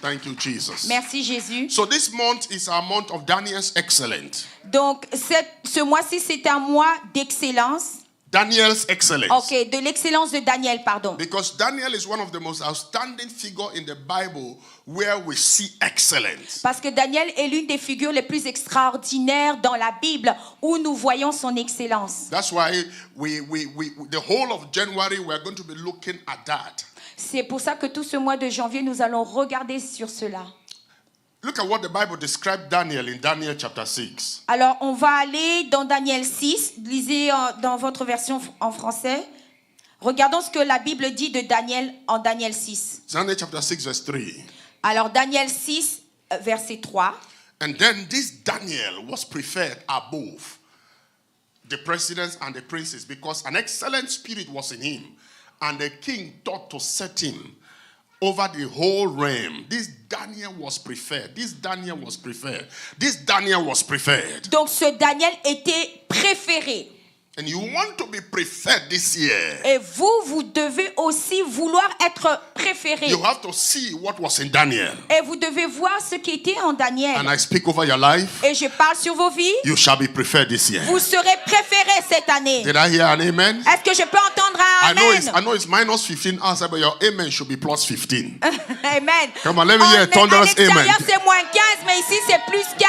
Thank you, Jesus. Merci Jésus. So this month is our month of Daniel's excellence. Donc ce mois-ci c'est un mois d'excellence. Daniel's excellence. Ok, de l'excellence de Daniel, pardon. Because Daniel is one of the most outstanding figures in the Bible where we see excellence. Parce que Daniel est l'une des figures les plus extraordinaires dans la Bible où nous voyons son excellence. That's why the whole of January we are going to be looking at that. C'est pour ça que tout ce mois de janvier nous allons regarder sur cela. Look at what the Bible described Daniel in Daniel chapter 6. Alors, on va aller dans Daniel 6. Lisez dans votre version en français. Regardons ce que la Bible dit de Daniel en Daniel 6. Daniel chapter 6 verse 3. Alors, Daniel 6, verset 3. And then this Daniel was preferred above the presidents and the princes because an excellent spirit was in him. And the king thought to set him over the whole realm. This Daniel was preferred. This Daniel was preferred. This Daniel was preferred. Donc ce Daniel était préféré. And you want to be preferred this year. Et vous devez aussi vouloir être préféré. You have to see what was in Daniel. Et vous devez voir ce qui était en Daniel. And I speak over your life. Et je parle sur vos vies. You shall be preferred this year. Vous serez préférés cette année. Did I hear an amen? Est-ce que je peux entendre un amen? I know it's minus 15 answer, but your amen should be plus 15. Amen. Come on, let me hear a thunderous amen. À l'extérieur, c'est moins 15, mais ici, c'est plus 15.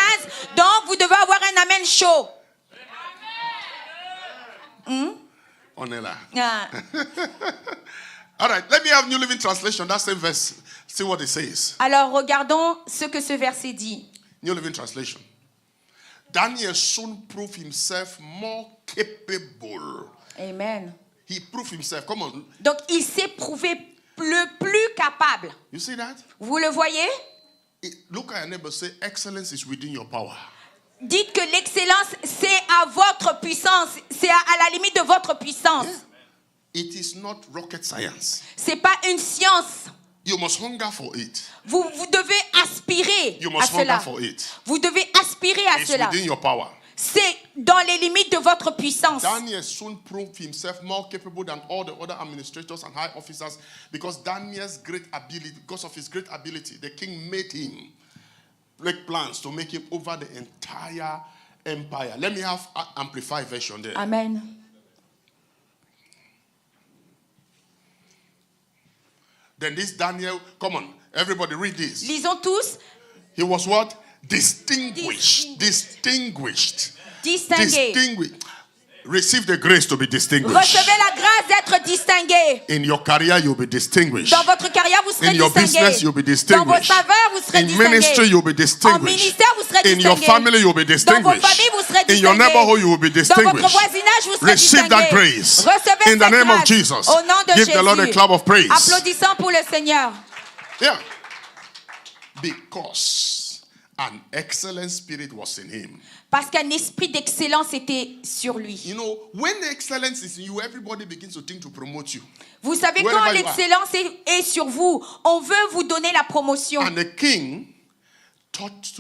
Donc, vous devez avoir un amen chaud. On est là. Ah. All right, let me have New Living Translation. That same verse. See what it says. Alors, regardons ce que ce verset dit. New Living Translation. Daniel soon proved himself more capable. Amen. He proved himself. Come on. Donc, il s'est prouvé le plus capable. You see that? Vous le voyez? Look at your neighbor. Say, excellence is within your power. Dites que l'excellence, c'est à votre puissance. C'est à la limite de votre puissance. Yeah. It is not rocket science. C'est pas une science. You must hunger for it. Vous devez aspirer You à must cela. hunger for it. Vous devez aspirer à It's cela. within your power. C'est dans les limites de votre puissance. Daniel soon proved himself more capable than all the other administrators and high officers because because of his great ability, the king made him make plans to make him over the entire empire. Let me have amplified version there. Amen. Then this Daniel, come on, everybody read this. Lisons tous. He was what? Distinguished. Distinguished. Distingué. Receive the grace to be distinguished. Recevez la grâce d'être distingué. In your career, you'll be distinguished. Dans votre carrière, vous serez In your distingué. business, you'll be Dans distinguished. votre faveur, vous serez In distingué. ministry, you'll be En distinguished. ministère, vous serez In distingué. your family, you'll be Dans vos distinguished. familles, vous serez In distingué. your neighborhood, you will be Dans votre distinguished. voisinage, vous serez Receive distingué. that grace. Recevez In the cette name of grâce. Jesus. Au nom de Give Jésus. the Lord a clap of praise. Applaudissons pour le Seigneur. Yeah. Because an excellent spirit was in him. Parce qu'un esprit d'excellence était sur lui. You know, when the excellence is in you, everybody begins to think to promote you. Vous savez, Wherever quand you l'excellence est sur vous, on veut vous donner la promotion. And the king thought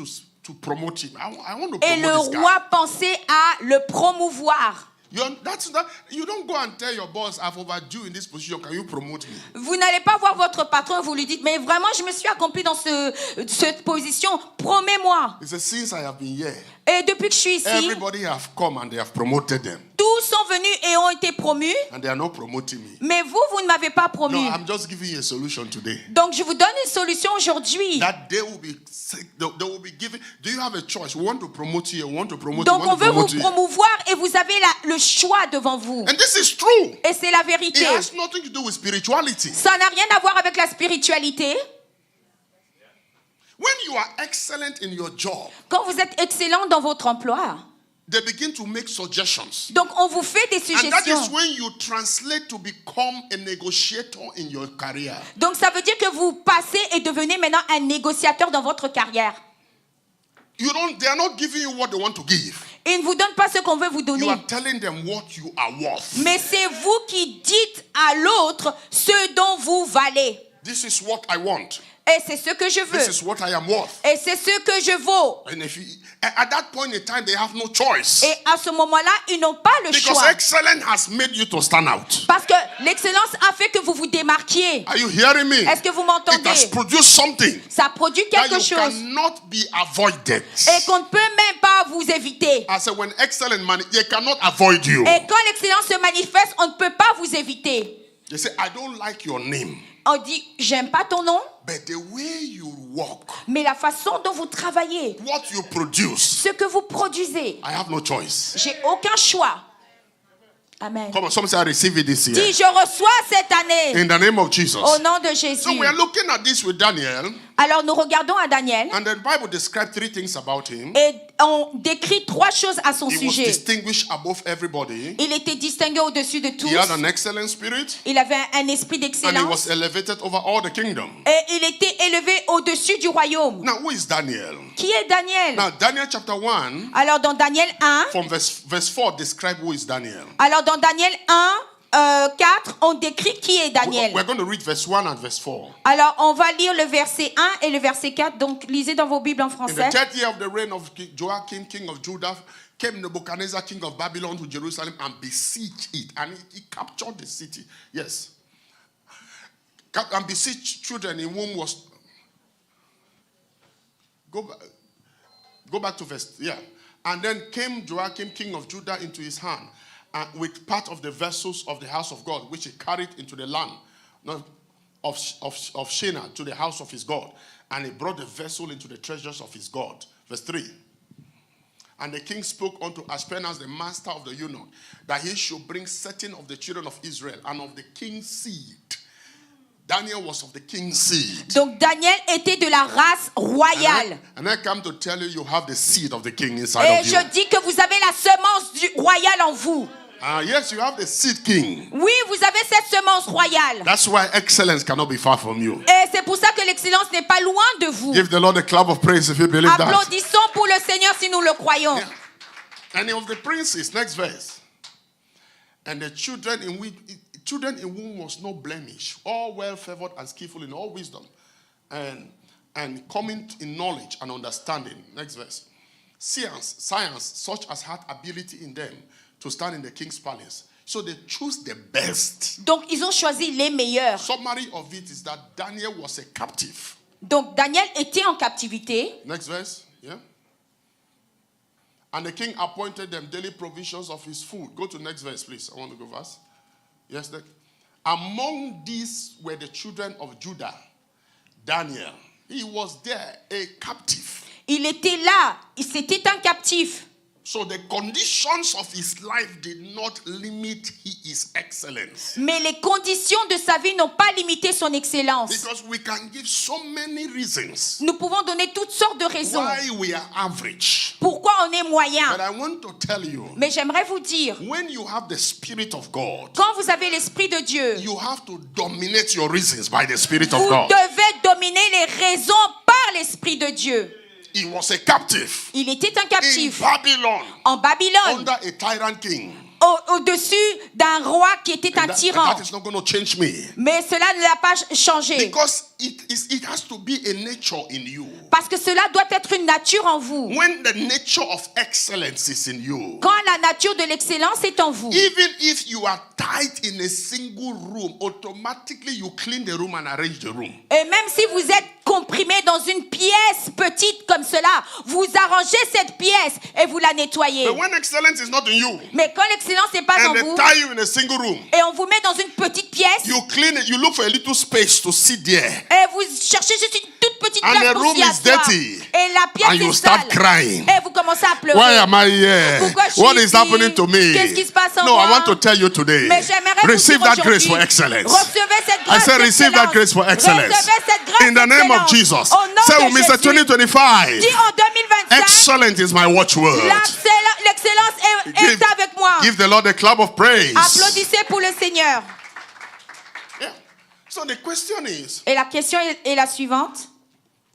to promote him. I want to Et promote le this guy. roi pensait à le promouvoir. You don't go and tell your boss, I've overdue in this position. Can you promote me? Vous n'allez pas voir votre patron et vous lui dites, mais vraiment, je me suis accompli dans cette position. Promets-moi. He said, since I have been here, Et depuis que je suis ici, everybody have come and they have promoted them. tous sont venus et ont été promus. And they are not promoting me. Mais vous ne m'avez pas promu. No, I'm just giving you a solution today. Donc, je vous donne une solution aujourd'hui. That they will be given. Do you have a choice? We want to promote you. We want to promote Donc, you. on veut vous promouvoir et vous avez le choix devant vous. And this is true. Et c'est la It vérité. has nothing to do with spirituality. Ça n'a rien à voir avec la spiritualité. When you are excellent in your job, Quand vous êtes excellent dans votre emploi, they begin to make suggestions. donc on vous fait des And that is suggestions. when you translate to become a negotiator in your career. Donc ça veut dire que vous passez et devenez maintenant un négociateur dans votre carrière. They are not giving you what they want to give. Ils ne vous donnent pas ce qu'on veut vous You donner. are telling them what you are worth. Mais c'est vous qui dites à l'autre ce dont vous valez. This is what I want. Et c'est ce que je This veux. is what I am worth. Et c'est ce que je vaux. And if at that point in time, they have no choice. Et à ce moment-là, ils n'ont pas le Because choix. excellence has made you to stand out. Parce que l'excellence a fait que vous vous démarquiez. Are you hearing me? Est-ce que vous It has m'entendez? produced something Ça produit that quelque you chose cannot be avoided. et qu'on ne peut même pas vous éviter. I said, when excellence they cannot avoid you. Et quand l'excellence se manifeste, on ne peut pas vous éviter. They say, I don't like your name, On dit, j'aime pas ton nom, but the way you walk, mais la façon dont vous travaillez, what you produce, ce que vous produisez, I have no choice. j'ai aucun choix. Amen. Come on, some say I receive it this year. Dis, je reçois cette année In the name of Jesus. au nom de So Jésus. we are looking at this with Daniel, Alors nous regardons à Daniel and the Bible describes three things about him. et on décrit trois choses à son He was sujet. distinguished above everybody. Il était distingué au-dessus de tous. He had an excellent spirit, Il avait un esprit and he d'excellence was elevated over all the kingdom. et il était élevé au-dessus du royaume. Now, who is Daniel? Qui est Daniel? Now, Daniel chapter 1, Alors dans Daniel 1, from verse 4, describe who is Daniel. alors dans Daniel 1, 4, on décrit qui est Daniel. We're going to read verse 1 and verse 4. Alors on va lire le verset 1 et le verset 4. Donc lisez dans vos Bibles en In the français. 3rd year of the reign of Joachim, king of Judah, came Nebuchadnezzar, king of Babylon, to Jerusalem and besieged it. And he captured the city. Yes. And besieged children in whom was... Go back to verse... Yeah. And then came Joachim, king of Judah, into his hand, with part of the vessels of the house of God, which he carried into the land of Shinar to the house of his God. And he brought the vessel into the treasures of his God. Verse 3. And the king spoke unto Ashpenaz, the master of the eunuch, that he should bring certain of the children of Israel and of the king's seed. Daniel was of the king's seed. Donc Daniel était de la race royale. And I come to tell you, you have the seed of the king inside Et of you. je dis que vous avez la semence du royal en vous. Yes, you have the seed king. Oui, vous avez cette semence royale. That's why excellence cannot be far from you. Et c'est pour ça que l'excellence n'est pas loin de vous. Give the Lord a clap of praise if you believe that. Applaudissons pour le Seigneur si nous le croyons. Yeah. And of the princes, next verse. And the children in whom was no blemish, all well favored and skillful in all wisdom, and coming in knowledge and understanding. Next verse. Science, such as had ability in them to stand in the king's palace. So they choose the best. Donc ils ont choisi les meilleurs. Summary of it is that Daniel was a captive. Donc Daniel était en captivité. Next verse. Yeah. And the king appointed them daily provisions of his food. Go to next verse, please. I want to go fast. Yes. Among these were the children of Judah. Daniel. He was there, a captive. Il était là. C'était un captif. So the conditions of his life did not limit his excellence. Mais les conditions de sa vie n'ont pas limité son excellence. Because we can give so many reasons Nous pouvons donner toutes sortes de raisons. why we are average. Pourquoi on est moyen. But I want to tell you, Mais j'aimerais vous dire, when you have the Spirit of God, quand vous avez l'Esprit de Dieu, you have to dominate your reasons by the Spirit of vous God. devez dominer les raisons par l'Esprit de Dieu. He was a captive Il était un in captif Babylon en Babylone, under a tyrant king. au-dessus d'un roi qui était un tyran. That is not going to change me. Mais cela ne l'a pas changé. Because it has to be a nature in you. Parce que cela doit être une nature en vous. When the nature of excellence is in you, Quand la nature de l'excellence est en vous. even if you are tied in a single room, automatically you clean the room and arrange the room. Et même si vous êtes comprimé dans une pièce petite comme cela, vous arrangez cette pièce et vous la nettoyez. But when excellence is not in you, Mais quand l'excellence n'est pas en and they vous, tie you in a single room, et on vous met dans une petite pièce, you clean it, you look for a little space to sit there, et vous cherchez juste une toute petite and place the pour room s'y is asseoir, dirty, et la pièce and you est start sale, crying. et vous commencez à pleurer. Why am I here? Pourquoi je suis What is ici? happening to me? Qu'est-ce qui se passe en No, moi? I want to tell you today. Mais j'aimerais vous Receive dire that grace aujourd'hui, for excellence. recevez cette I grâce said, receive that d'excellence. grace for excellence. Recevez cette grâce In the name of d'excellence. Jesus. Au nom Say de with Mr. Jésus. 2025. Dis en 2025, Excellent is my watchword. l'excellence est avec moi. Give the Lord a clap of praise. Applaudissez pour le Seigneur. Yeah. So the question is, Et la question est la suivante.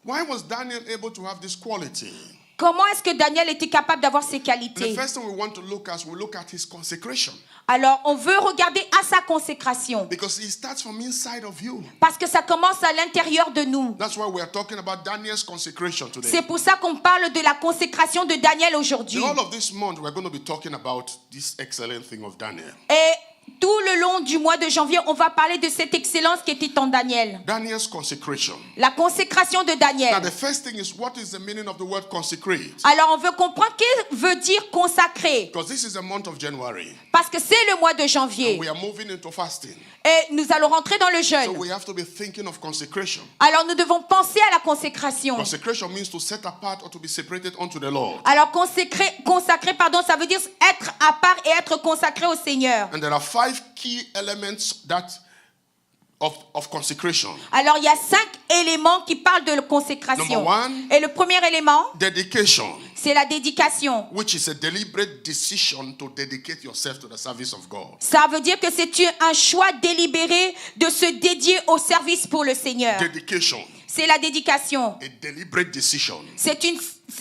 why was Daniel able to have this quality? Comment est-ce que Daniel était capable d'avoir ces And the qualités? first thing we want to look at, we look at his consecration. Alors, on veut regarder à sa consécration. Because it starts from inside of you. Parce que ça commence à l'intérieur de nous. That's why we are talking about Daniel's consecration today. C'est pour ça qu'on parle de la consécration de Daniel aujourd'hui. In all of this month, we're going to be talking about this excellent thing of Daniel. Et tout le long du mois de janvier, on va parler de cette excellence qui était en Daniel. Daniel's consecration. La consécration de Now, Daniel. the first thing is, what is the meaning of the word consecrate? Alors, on veut comprendre ce que veut dire consacrer. Because this is the month of January. Parce que c'est le mois de janvier. We are moving into fasting. Et nous allons rentrer dans le So jeûne. we have to be thinking of consecration. Alors, nous devons penser à la consécration. Consecration means to set apart or to be separated unto the Lord. Alors, consacrer, ça veut dire être à part et être consacré au Seigneur. And there are 5 key elements of consecration. Alors, il y a 5 éléments qui parlent de la consécration. Number 1, Et le premier élément, dedication, c'est la dédication. which is a deliberate decision to dedicate yourself to the service of God. Ça veut dire que c'est un choix délibéré de se dédier au service pour le Seigneur. Dedication, C'est la dédication. a deliberate decision C'est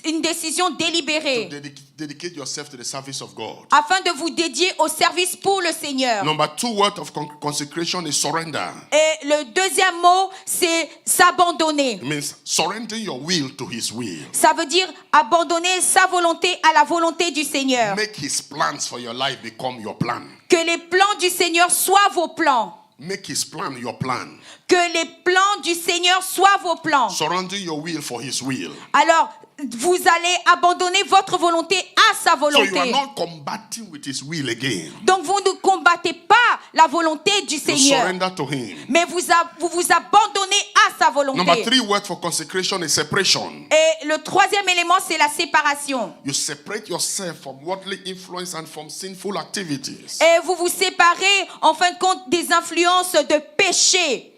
une décision to délibérée dedicate yourself to the service of God. afin de vous dédier au service pour le Seigneur. Number 2 word of consecration is surrender. Et le deuxième mot, c'est s'abandonner. It means surrendering your will to His will. Ça veut dire abandonner sa volonté à la volonté du Seigneur. Make His plans for your life become your plan. Que les plans du Seigneur soient vos plans. Make His plan your plan. Que les plans du Seigneur soient vos plans. Surrendering your will for His will. Alors, vous allez abandonner votre volonté à sa So you are volonté. not combating with His will again. Donc, vous ne combattez pas la volonté du You Seigneur. surrender to Him. Mais vous vous abandonnez à sa Number volonté. 3 word for consecration is separation. Et le troisième élément, c'est la séparation. You separate yourself from worldly influence and from sinful activities. Et vous vous séparez, en fin de compte, des influences de péché.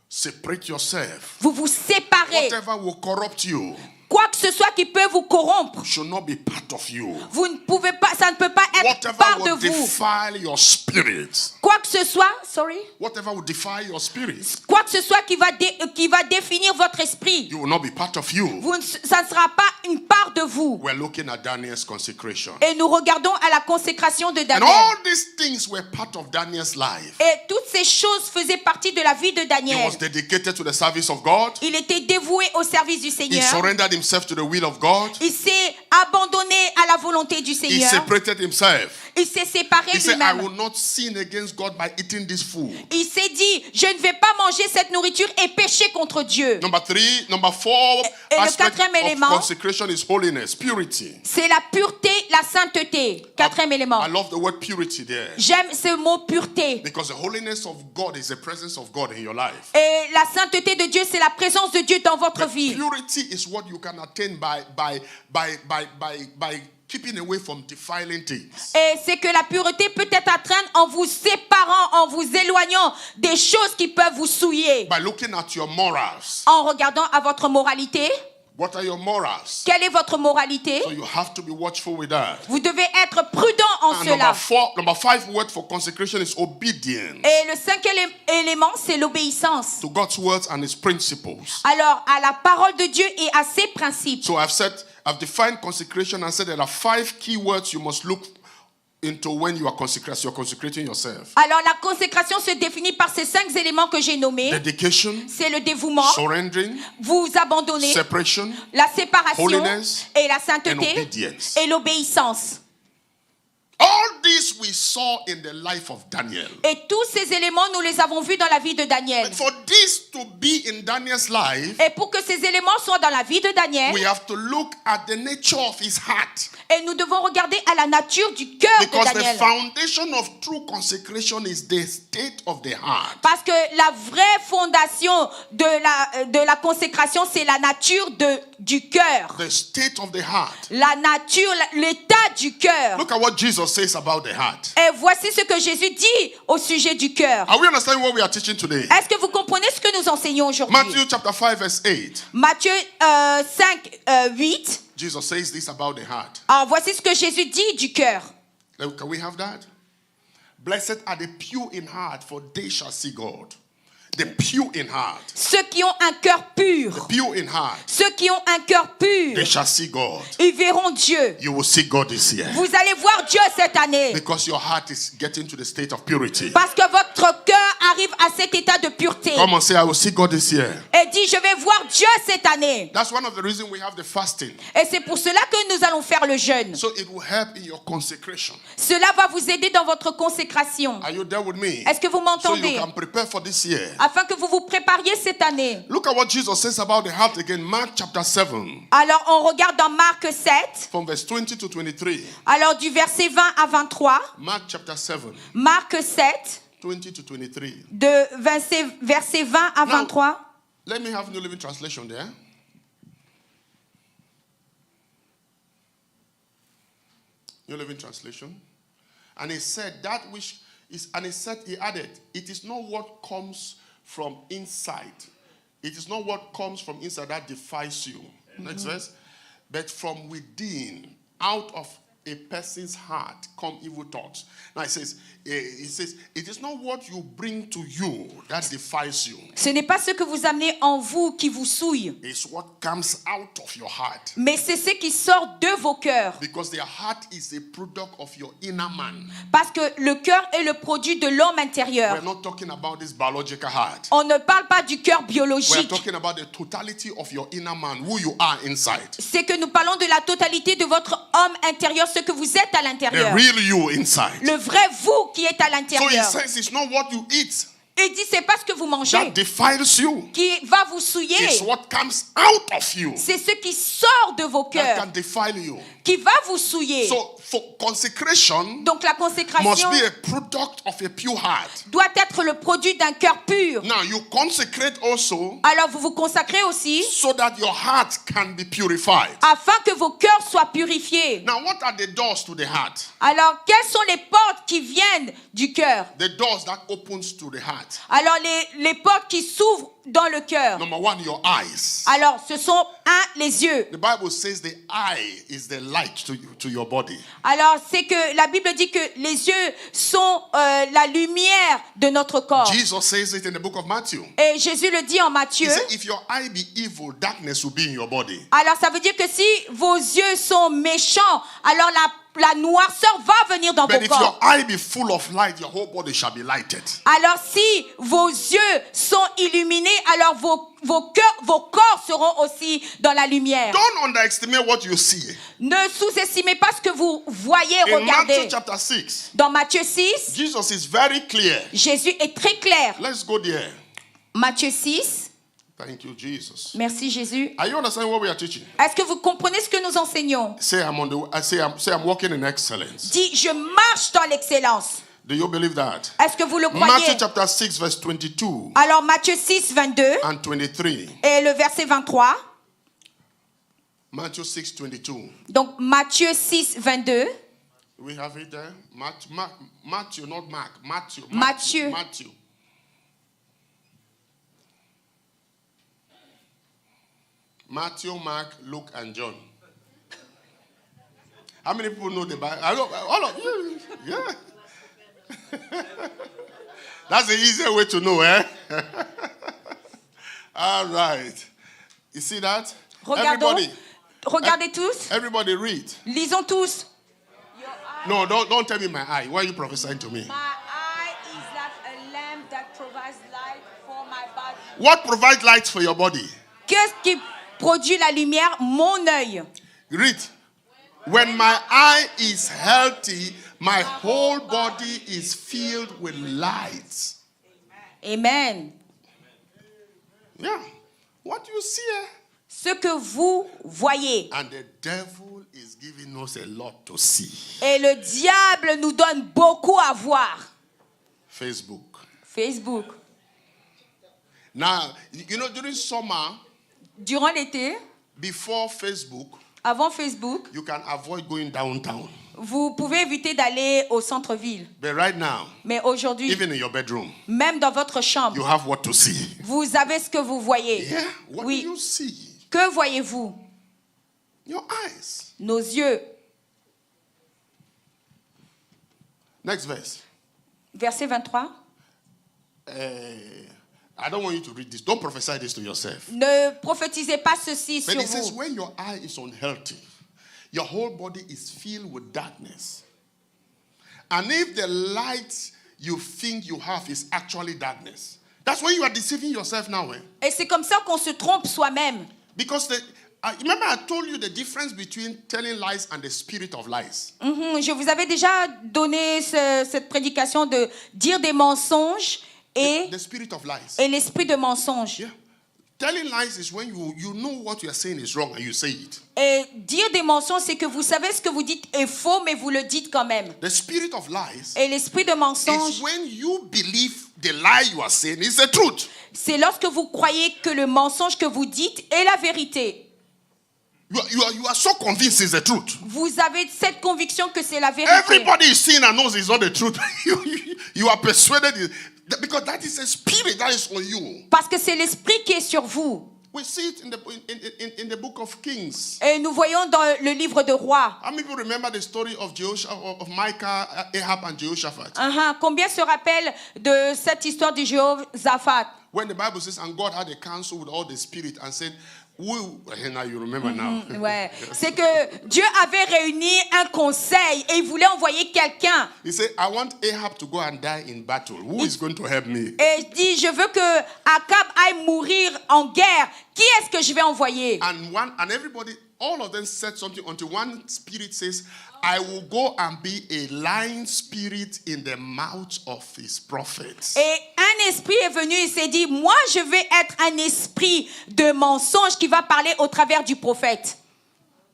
Separate yourself. Vous vous séparez. Whatever will corrupt you Quoi que ce soit qui peut vous corrompre, should not be part of you. vous ne pouvez pas, ça ne peut pas être part Whatever de will vous. defile your spirit. Quoi que ce soit, Whatever will defile your spirit. quoi que ce soit qui va définir votre esprit, You will not be part of you. ça ne sera pas une part de vous. We're looking at Daniel's consecration. Et nous regardons à la consécration de And Daniel. all these things were part of Daniel's life. Et toutes ces choses faisaient partie de la vie de He Daniel. was dedicated to the service of God. Il était dévoué au service du He Seigneur. surrendered himself to the will of God. Il s'est abandonné à la volonté du He Seigneur. separated himself. Il s'est séparé He said, I lui-même. will not sin against God by eating this food. Il s'est dit, je ne vais pas manger cette nourriture et pécher contre Dieu. Number 4 Et le aspect quatrième of élément, consecration is holiness, purity. c'est la pureté, la sainteté. Quatrième élément. I love the word purity there. J'aime ce mot pureté. Because the holiness of God is the presence of God in your life. Et la sainteté de Dieu, c'est la présence de Dieu dans votre But vie. purity is what you can attain by keeping away from defiling things. Et c'est que la pureté peut être atteinte en vous séparant, en vous éloignant des choses qui peuvent vous souiller. By looking at your morals. En regardant à votre moralité. What are your morals? Quelle est votre moralité? So you have to be watchful with that. Vous devez être prudent en And cela. number 5 word for consecration is obedience Et le cinquième élément, c'est l'obéissance. to God's words and His principles. Alors, à la parole de Dieu et à ses principes. So I've defined consecration and said there are 5 key words you must look into when you are consecrating yourself. Alors, la consécration se définit par ces 5 éléments que j'ai nommés. Dedication, C'est le dévouement, surrendering, vous abandonner, separation, la séparation holiness, et la and sainteté obedience. et l'obéissance. All this we saw in the life of Daniel. Et tous ces éléments, nous les avons vus dans la vie de Daniel. For this to be in Daniel's life, Et pour que ces éléments soient dans la vie de Daniel, we have to look at the nature of his heart. et nous devons regarder à la nature du cœur de Because the Daniel. foundation of true consecration is the state of the heart. Parce que la vraie fondation de la consécration, c'est la nature du cœur. The state of the heart. La nature, l'état du cœur. Look at what Jesus says about the heart. Et voici ce que Jésus dit au sujet du cœur. Are we understanding what we are teaching today? Est-ce que vous comprenez ce que nous enseignons aujourd'hui? Matthew chapter 5 verse 8. Matthieu 5, 8. Jesus says this about the heart. Alors voici ce que Jésus dit du cœur. Can we have that? Blessed are the pure in heart, for they shall see God. The pure in heart. Ceux qui ont un cœur pur. Pure in heart. Ceux qui ont un cœur pur. They shall see God. Ils verront Dieu. You will see God this year. Vous allez voir Dieu cette année. Because your heart is getting to the state of purity. Parce que votre cœur arrive à cet état de pureté. Come on, say, I will see God this year. Et dit, je vais voir Dieu cette année. That's one of the reasons we have the fasting. Et c'est pour cela que nous allons faire le jeûne. So it will help in your consecration. Cela va vous aider dans votre consécration. Are you there with me? Est-ce que vous So m'entendez? you can prepare for this year. Afin que vous vous prépariez cette année. Look at what Jesus says about the heart again. Mark chapter 7, Alors on regarde dans Marc 7. from verse 20 to 23. Alors du verset 20 à 23. Mark chapter 7, Marc 7. 20 to 23. De verset 20 à 23. Let me have New Living Translation there. New Living Translation. And he said that which is, and he added, it is not what comes from inside. It is not what comes from inside that defiles you. Next verse. But from within, out of a person's heart come evil thoughts. Now it says, it is not what you bring to you that defiles you. Ce n'est pas ce que vous amenez en vous qui vous souille, It's what comes out of your heart. mais c'est ce qui sort de vos cœurs. Because their heart is a product of your inner man. Parce que le cœur est le produit de l'homme intérieur. We're not talking about this biological heart. On ne parle pas du cœur We're biologique. talking about the totality of your inner man, who you are inside. C'est que nous parlons de la totalité de votre homme intérieur, ce que vous êtes à The l'intérieur. real you inside. Le vrai vous qui est à So he l'intérieur. says it's not what you eat Il dit, c'est pas ce que vous that mangez defiles you. qui va vous souiller. It's what comes out of you C'est ce qui sort de vos that cœurs can defile you. qui va vous souiller. So for consecration Donc la must consécration be a product of a pure heart. doit être le produit d'un cœur pur. Now you consecrate also Alors vous vous consacrez aussi so that your heart can be purified. afin que vos cœurs soient purifiés. Now what are the doors to the heart? Alors quelles sont les portes qui viennent du cœur? The doors that opens to the heart. Alors les portes qui s'ouvrent dans le cœur. Number one, your eyes. Alors ce sont les yeux. The Bible says the eye is the light to your body. Alors c'est que la Bible dit que les yeux sont la lumière de notre corps. Jesus says it in the book of Matthew. Et Jésus le dit en He Matthieu. said, if your eye be evil, darkness will be in your body. Alors ça veut dire que si vos yeux sont méchants, alors la noirceur va venir dans But vos if your corps. eye be full of light, your whole body shall be lighted. Alors si vos yeux sont illuminés, alors vos corps seront aussi dans la lumière. Don't underestimate what you see. Ne sous-estimez pas ce que vous voyez, In Matthew regardez. chapter 6, Dans Matthieu 6, Jesus is very clear. Jésus est très clair. Let's go there. Matthieu 6, Thank you, Jesus. merci Jésus. Are you understanding what we are teaching? Est-ce que vous comprenez ce que nous enseignons? Say I'm walking in excellence. Dis, je marche dans l'excellence. Do you believe that? Est-ce que vous le Matthew croyez? chapter 6, verse 22 Alors Matthieu 6, 22 and 23. et le verset 23. Matthew 6, 22. Donc Matthieu 6, 22. We have it there. Matthew, not Mark. Matthew. Matthew. Matthew. Matthew, Mark, Luke, and John. How many people know the Bible? All of you. Yeah. That's the easier way to know, eh? All right. You see that? Regardons. Regardez tous. Everybody read. Lisons tous. No, don't tell me my eye. Why are you prophesying to me? My eye is like a lamp that provides light for my body. What provides light for your body? Qu'est-ce qui produit la lumière? Mon œil. Read. When my eye is healthy, my whole body is filled with light. Amen. Yeah. What you see? Ce que vous voyez. And the devil is giving us a lot to see. Et le diable nous donne beaucoup à voir. Facebook. Facebook. Now, you know, during summer, Durant l'été, before Facebook, avant Facebook, you can avoid going downtown. vous pouvez éviter d'aller au centre-ville. But right now, Mais aujourd'hui, even in your bedroom, même dans votre you chambre, have what to see. vous avez ce que vous voyez. Yeah? What Oui. do you see? Que voyez-vous? Your eyes. Nos yeux. Next verse. Verset 23. I don't want you to read this. Don't prophesy this to yourself. Ne prophétisez pas ceci But sur it says vous. when your eye is unhealthy, your whole body is filled with darkness. And if the light you think you have is actually darkness, that's when you are deceiving yourself now. Et c'est comme ça qu'on se trompe soi-même. Because remember I told you the difference between telling lies and the spirit of lies. Je vous avais déjà donné cette prédication de dire des mensonges et The spirit of lies. l'esprit de mensonge. Yeah. Telling lies is when you know what you are saying is wrong and you say it. Et dire des mensonges, c'est que vous savez ce que vous dites est faux, mais vous le dites quand même. The spirit of lies Et l'esprit de mensonge, is when you believe the lie you are saying is the truth. c'est lorsque vous croyez que le mensonge que vous dites est la vérité. You are so convinced it's the truth. Vous avez cette conviction que c'est la vérité. Everybody is seeing and knows it's not the truth. You are persuaded because that is a spirit that is on you. Parce que c'est l'esprit qui est sur vous. We see it in the book of Kings. Et nous voyons dans le livre de Rois. How many people remember the story of Micah, Ahab and Jehoshaphat? Combien se rappellent de cette histoire de Jéhoshaphat? When the Bible says, and God had a council with all the spirit and said, now you remember now. Ouais. C'est que Dieu avait réuni un conseil et il voulait envoyer quelqu'un. He said, I want Ahab to go and die in battle. Who is going to help me? Et il dit, je veux que Akab aille mourir en guerre. Qui est-ce que je vais envoyer? And everybody, all of them said something until one spirit says, I will go and be a lying spirit in the mouth of his prophets. Et un esprit est venu et s'est dit, moi je vais être un esprit de mensonge qui va parler au travers du prophète.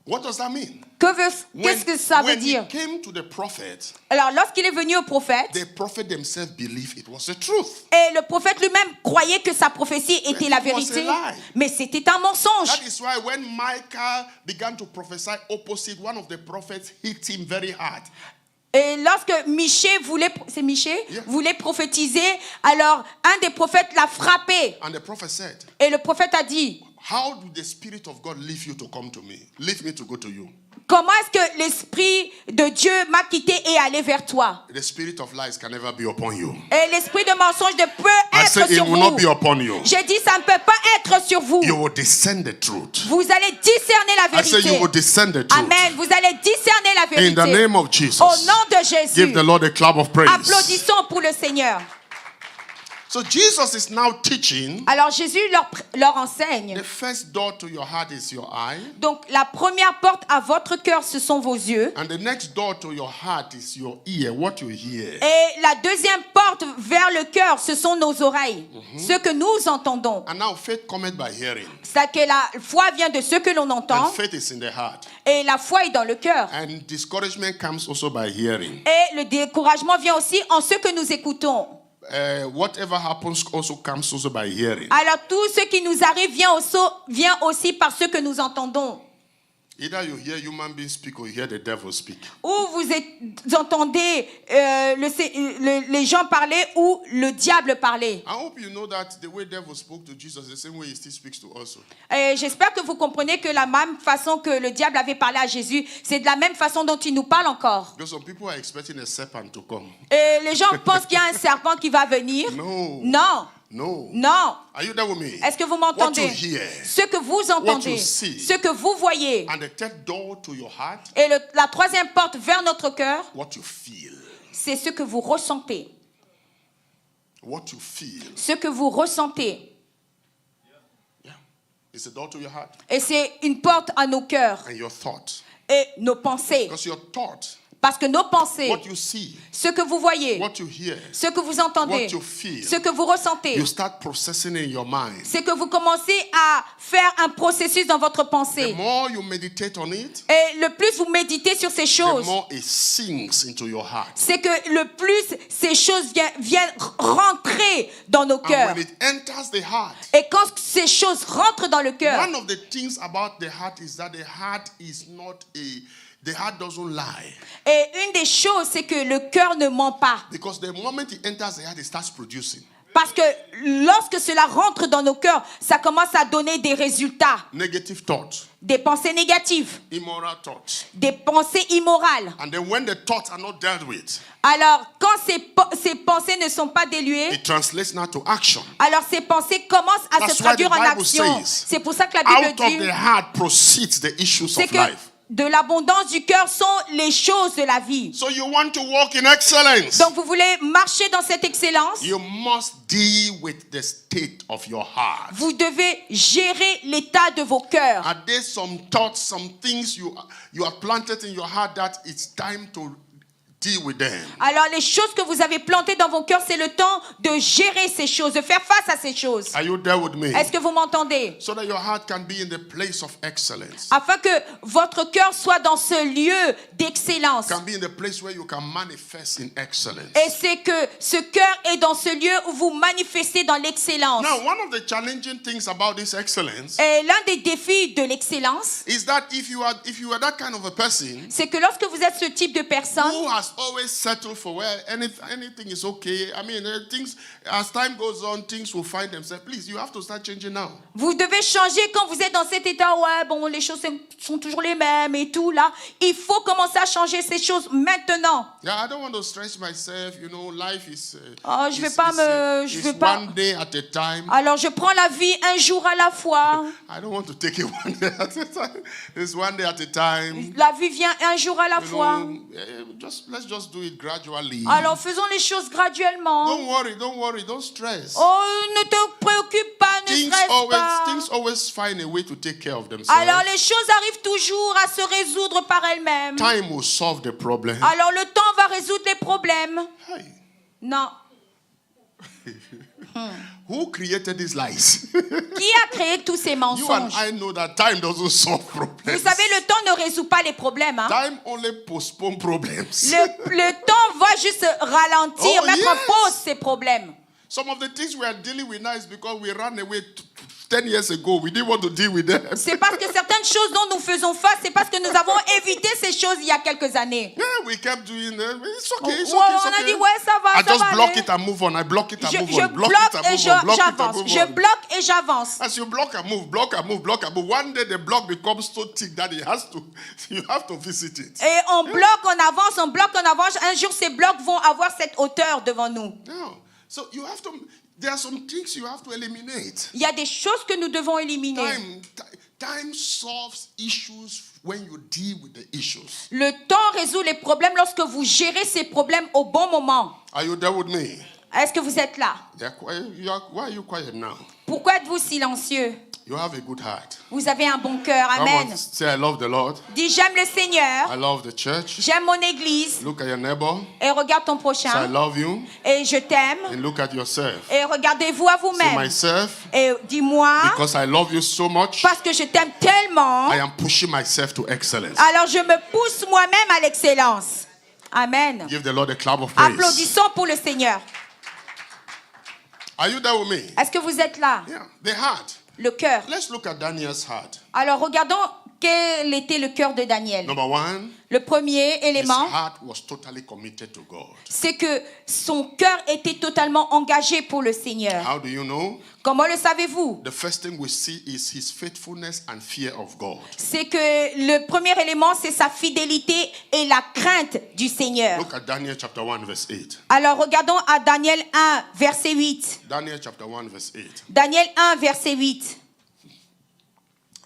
What does that mean? Qu'est-ce que ça veut When dire? he came to the prophet, Alors lorsqu'il est venu au prophète, the prophet themselves believed it was the truth. et le prophète lui-même croyait que sa prophétie était la But it was vérité, a lie. mais c'était un mensonge. That is why when Micah began to prophesy opposite, one of the prophets hit him very hard. Et lorsque Michée voulait voulait prophétiser, alors un des prophètes l'a frappé. And the prophet said, Et le prophète a dit, how do the spirit of God leave you to come to me? Leave me to go to you. comment est-ce que l'esprit de Dieu m'a quitté et allé vers toi? The spirit of lies can never be upon you. Et l'esprit de mensonge ne peut I être said it sur will not vous. be upon you. J'ai dit, ça ne peut pas être sur vous. You will discern the truth. Vous allez discerner la I said you vérité. will discern the truth. Amen. Vous allez discerner la In the vérité. name of Jesus. Au nom de Jésus. Give the Lord a clap of praise. Applaudissons pour le Seigneur. So Jesus is now teaching. Alors Jésus leur enseigne. The first door to your heart is your eye. Donc la première porte à votre cœur, ce sont vos yeux. And the next door to your heart is your ear, what you hear. Et la deuxième porte vers le cœur, ce sont nos oreilles, ce que nous entendons. And now faith cometh by hearing. C'est que la foi vient de ce que l'on entend. And faith is in the heart. Et la foi est dans le cœur. And discouragement comes also by hearing. Et le découragement vient aussi en ce que nous écoutons. Whatever happens also comes also by hearing. Alors tout ce qui nous arrive vient aussi par ce que nous entendons. Either you hear human beings speak or you hear the devil speak. Ou vous entendez les gens parler ou le diable parler. I hope you know that the way devil spoke to Jesus, the same way he still speaks to us. Et j'espère que vous comprenez que la même façon que le diable avait parlé à Jésus, c'est de la même façon dont il nous parle encore. Because some people are expecting a serpent to come. Et les gens pensent qu'il y a un serpent qui va venir. No. Non. No. Non. Are you there with me? Est-ce que vous What m'entendez? you hear. Ce que vous entendez, What you see. ce que vous voyez. And the third door to your heart, Et la troisième porte vers notre cœur, what you feel. c'est ce que vous ressentez. What you feel. Ce que vous ressentez. Yeah. It's a door to your heart. Et c'est une porte à nos cœurs And your thought. et nos pensées. Because your thought, Parce que nos pensées, what you see, ce que vous voyez, what you hear, ce que vous entendez, what you feel, ce que vous ressentez, you start processing in your mind. c'est que vous commencez à faire un processus dans votre The pensée. more you meditate on it, Et le plus vous méditez sur ces the choses, more it sinks into your heart. c'est que le plus ces choses viennent rentrer dans nos And cœurs. when it enters the heart, Et quand ces choses rentrent dans le cœur, one of the things about the heart is that the heart is not the heart doesn't lie. et une des choses, c'est que le cœur ne ment pas. Because the moment it enters the heart, it starts producing. Parce que lorsque cela rentre dans nos cœurs, ça commence à donner des résultats. Negative thoughts, Des pensées négatives, immoral thoughts. des pensées immorales. And then when the thoughts are not dealt with, Alors, quand ces pensées ne sont pas déluées, it translates now to action. alors ces pensées commencent à That's se why the traduire en Bible action. says, C'est pour ça que la Out Bible of dit, the heart proceeds the issues c'est of que life. de l'abondance du cœur sont les choses de la vie. So you want to walk in excellence. Donc vous voulez marcher dans cette excellence, You must deal with the state of your heart. vous devez gérer l'état de vos cœurs. Are there some thoughts, some things you have planted in your heart that it's time to deal with them? Alors les choses que vous avez plantées dans vos cœurs, c'est le temps de gérer ces choses, de faire face à ces choses. Are you there with me? Est-ce que vous m'entendez? So that your heart can be in the place of excellence. Afin que votre cœur soit dans ce lieu d'excellence. Can be in the place where you can manifest in excellence. Et c'est que ce cœur est dans ce lieu où vous manifestez dans l'excellence. Now, one of the challenging things about this excellence Et l'un des défis de l'excellence, is that if you are that kind of a person c'est que lorsque vous êtes ce type de personne who has always settled for where anything is okay. I mean, things as time goes on, things will find themselves. Please, you have to start changing now. vous devez changer quand vous êtes dans cet état, ouais, bon, les choses sont toujours les mêmes et tout, là. Il faut commencer à changer ces choses maintenant. Yeah, I don't want to stress myself. You know, life is. Oh, je veux pas. One day at a time. Alors, je prends la vie un jour à la fois. I don't want to take it one day at a time. It's one day at a time. La vie vient un jour à la fois. Let's just do it gradually. Alors, faisons les choses graduellement. Don't worry, don't stress. Oh, ne te préoccupe pas, ne stresse pas. Things always find a way to take care of themselves. Alors, les choses arrivent toujours à se résoudre par elles-mêmes. Time will solve the problem. Alors, le temps va résoudre les problèmes. Hey. Non. Who created these lies? Qui a créé tous ces You and mensonges? I know that time doesn't solve Vous problems. savez, le temps ne résout pas les problèmes. Hein? Time only postpones problems. Le temps va juste ralentir, Oh, mettre en yes. pause ces problèmes. Some of the things we are dealing with now is because we ran away 10 years ago. We didn't want to deal with them. C'est parce que certaines choses dont nous faisons face, c'est parce que nous avons évité ces choses il y a quelques années. Yeah, we kept doing them. It's okay, it's Ouais, okay, it's on a okay. dit, ouais, ça va, I ça just va block aller. it and move on. I block it and Je move on. bloque Block it and et move on. Block it and j'avance. move Je on. bloque et j'avance. As you block and move, block and move, block and move. One day the block becomes so thick that it has to, you have to visit it. Et on bloque, on avance, on bloque, on avance. Un jour, ces blocs vont avoir cette hauteur devant nous. No. So you have to, there are some things you have to eliminate. Il y a des choses que nous devons éliminer. Time solves issues when you deal with the issues. Le temps résout les problèmes lorsque vous gérez ces problèmes au bon moment. Are you there with me? Est-ce que vous êtes là? Why are you quiet now? Pourquoi êtes-vous silencieux? You have a good heart. Vous avez un bon cœur. Come Amen. on, say I love the Lord. Dis, j'aime le Seigneur. I love the church. J'aime mon église. Look at your neighbor. Et regarde ton Say I prochain. love you. Et je t'aime. And look at yourself. Et regardez-vous à Say vous-même. myself. Et dis-moi, Because I love you so much, parce que je t'aime tellement, I am pushing myself to excellence. alors je me pousse moi-même à l'excellence. Amen. Give the Lord a clap of praise. Applaudissons pour le Seigneur. Are you there with me? Est-ce que vous êtes là? Yeah. The heart. Le cœur. Let's look at Daniel's heart. Alors regardons quel était le cœur de Daniel. Number one, Le premier his élément, heart was totally committed to God. c'est que son cœur était totalement engagé pour le Seigneur. How do you know? Comment le savez-vous? The first thing we see is his faithfulness and fear of God. C'est que le premier élément, c'est sa fidélité et la crainte du Seigneur. Look at Daniel chapter 1 verse 8. Alors regardons à Daniel 1, verset 8. Daniel chapter 1 verse 8. Daniel 1, verset 8.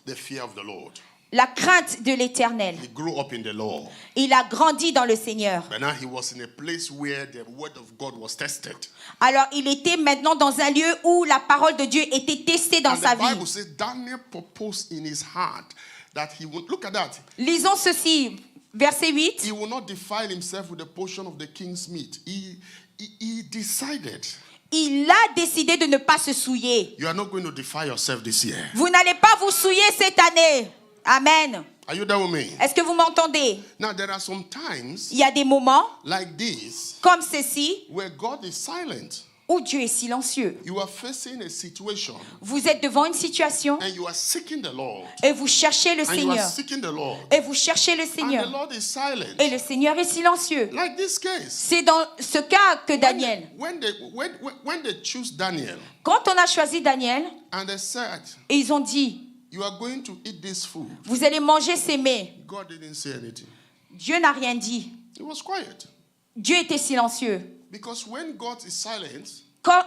The fear of the Lord. La crainte de l'Éternel. He grew up in the law. Il a grandi dans le Seigneur. But now he was in a place where the word of God was tested. Alors il était maintenant dans un lieu où la parole de Dieu était testée dans And sa the vie. Bible says Daniel proposed in his heart that he would, look at that, Lisons ceci, verset 8. he will not defile himself with a portion of the king's meat. He decided, Il a décidé de ne pas se souiller. you are not going to defile yourself this year. Vous n'allez pas vous souiller cette année. Amen. Are you there with me? Est-ce que vous m'entendez? Now there are some times Il y a des moments like this comme ceci where God is silent. où Dieu est silencieux. You are facing a situation Vous êtes devant une situation and you are seeking the Lord. et vous cherchez le And you are Seigneur. seeking the Lord. Et vous cherchez le And the Seigneur. Lord is silent. Et le Seigneur est silencieux. Like this case. C'est dans ce cas que Daniel, When they choose Daniel quand on a choisi Daniel, and they said, et ils ont dit, you are going to eat this food, vous allez manger ces mets. God didn't say anything. Dieu n'a rien dit. He was quiet. Dieu était silencieux. Because when God is silent,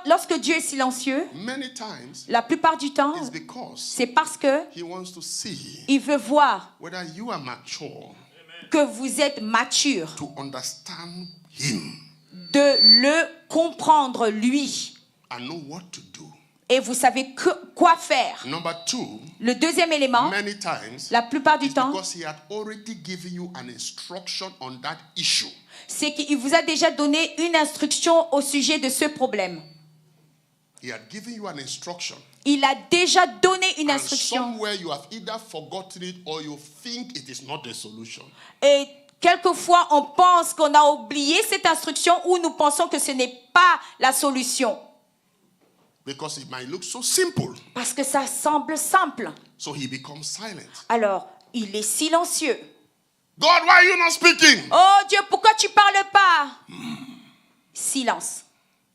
Lorsque Dieu est silencieux, many times la plupart du temps, it's because c'est parce que He wants to see il veut voir whether you are mature que vous êtes mature, to understand Him de le comprendre lui. and know what to do. Et vous savez quoi faire. Number two, Le deuxième élément, many times, la plupart du it's temps, because He had already given you an instruction on that issue. c'est qu'il vous a déjà donné une instruction au sujet de ce problème. He had given you an instruction. Il a déjà donné une And instruction. somewhere you have either forgotten it or you think it is not the solution. Et quelquefois, on pense qu'on a oublié cette instruction ou nous pensons que ce n'est pas la solution. Because it might look so simple. Parce que ça semble simple. So He becomes silent. Alors, il est silencieux. God, why are you not speaking? Oh Dieu, pourquoi tu parles pas? Silence.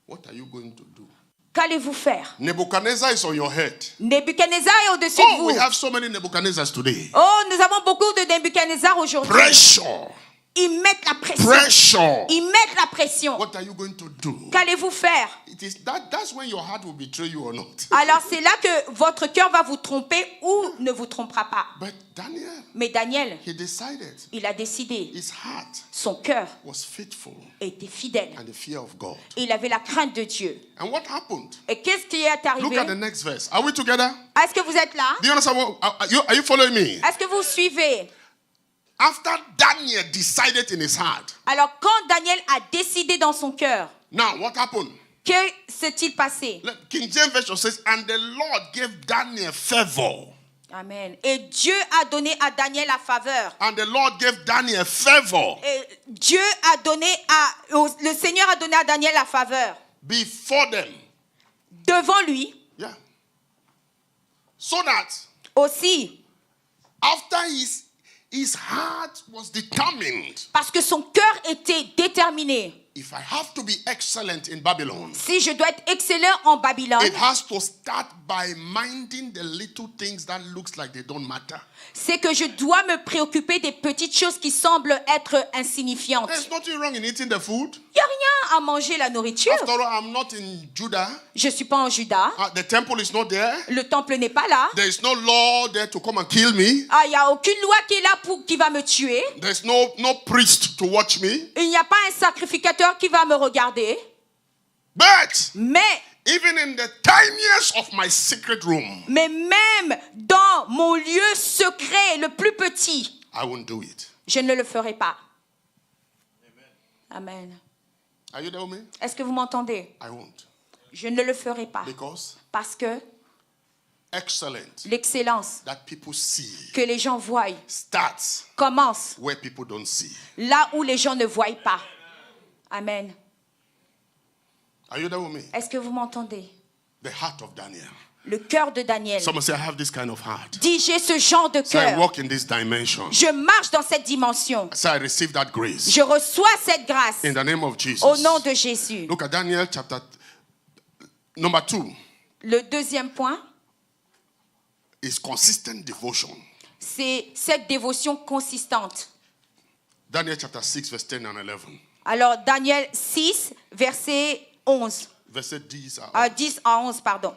What are you going to do? Qu'allez-vous faire? Nebuchadnezzar is on your head. Nebuchadnezzar est au-dessus de Oh, vous. we have so many Nebuchadnezzars today. Oh, nous avons beaucoup de Nebuchadnezzar aujourd'hui. Pressure. Ils mettent la pression. Pressure. Ils mettent la pression. What are you going to do? Qu'allez-vous faire? It is that's when your heart will betray you or not. Alors c'est là que votre cœur va vous tromper ou ne vous trompera pas. But Daniel, Mais Daniel, he decided il a décidé. his heart Son cœur was faithful était fidèle. and the fear of God. Il avait la crainte de Dieu. And what happened? Et qu'est-ce qui est Look arrivé? at the next verse. Are we together? Est-ce que vous êtes là? Do you understand are you following me? Est-ce que vous suivez? After Daniel decided in his heart. Alors quand Daniel a décidé dans son cœur, Now, what happened? que s'est-il passé? King James Version says, and the Lord gave Daniel favor. Amen. Et Dieu a donné à Daniel la faveur. And the Lord gave Daniel favor Et Dieu a donné le Seigneur a donné à Daniel la faveur before them. devant lui Yeah. So that aussi, after his heart was determined, parce que son cœur était déterminé. if I have to be excellent in Babylon, Si je dois être excellent en Babylone, it has to start by minding the little things that looks like they don't matter. c'est que je dois me préoccuper des petites choses qui semblent être insignifiantes. There's nothing wrong in eating the food. Il n'y a rien à manger la nourriture. After all, I'm not in Judah. Je ne suis pas en Juda. The temple is not there. Le temple n'est pas là. There is no law there to come and kill me. Ah, il n'y a aucune loi qui est là qui va me tuer. There's no priest to watch me. Il n'y a pas un sacrificateur qui va me regarder. But Mais even in the tiniest of my secret room, même dans mon lieu secret, le plus petit, I won't do it. je ne le ferai pas. Amen. Are you there with me? Est-ce que vous m'entendez? I won't. Je ne le ferai pas. Because Parce que excellence l'excellence that people see que les gens voient starts commence where people don't see. là où les gens ne voient pas. Amen. Are you there with me? Est-ce que vous m'entendez? The heart of Daniel. Le cœur de Daniel. Someone say, I have this kind of heart. Dis, j'ai ce genre de So I cœur. walk in this dimension. Je marche dans cette dimension. So I receive that grace. Je reçois cette grâce In the name of Jesus. au nom de Jésus. Look at Daniel chapter number 2. Le deuxième point, Is consistent devotion. c'est cette dévotion consistante. Daniel chapter 6 verse 10 and 11. Alors, Daniel 6, verset 11. Verse 10 are 10 à 11, pardon.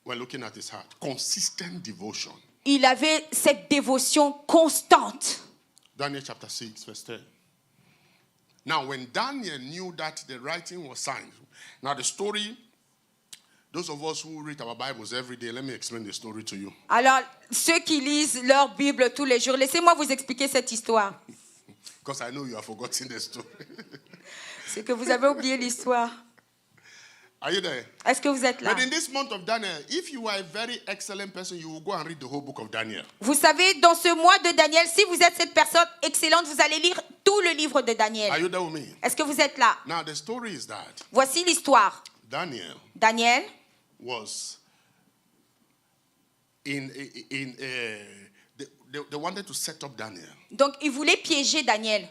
we're looking at his heart. Consistent devotion. Il avait cette dévotion constante. Daniel chapter 6 verse 10. Now when Daniel knew that the writing was signed. Now the story, those of us who read our Bibles every day, let me explain the story to you. Alors, ceux qui lisent leur Bible tous les jours, laissez-moi vous expliquer cette histoire. Because I know you have forgotten the story. C'est que vous avez oublié l'histoire. Are you there? Est-ce que vous êtes là? But in this month of Daniel, if you are a very excellent person, you will go and read the whole book of Daniel. Vous savez, dans ce mois de Daniel, si vous êtes cette personne excellente, vous allez lire tout le livre de Are Daniel. you there with me? Est-ce que vous êtes là? Now the story is that Voici l'histoire. Daniel was they wanted to set up Daniel. Donc, ils voulaient piéger Daniel.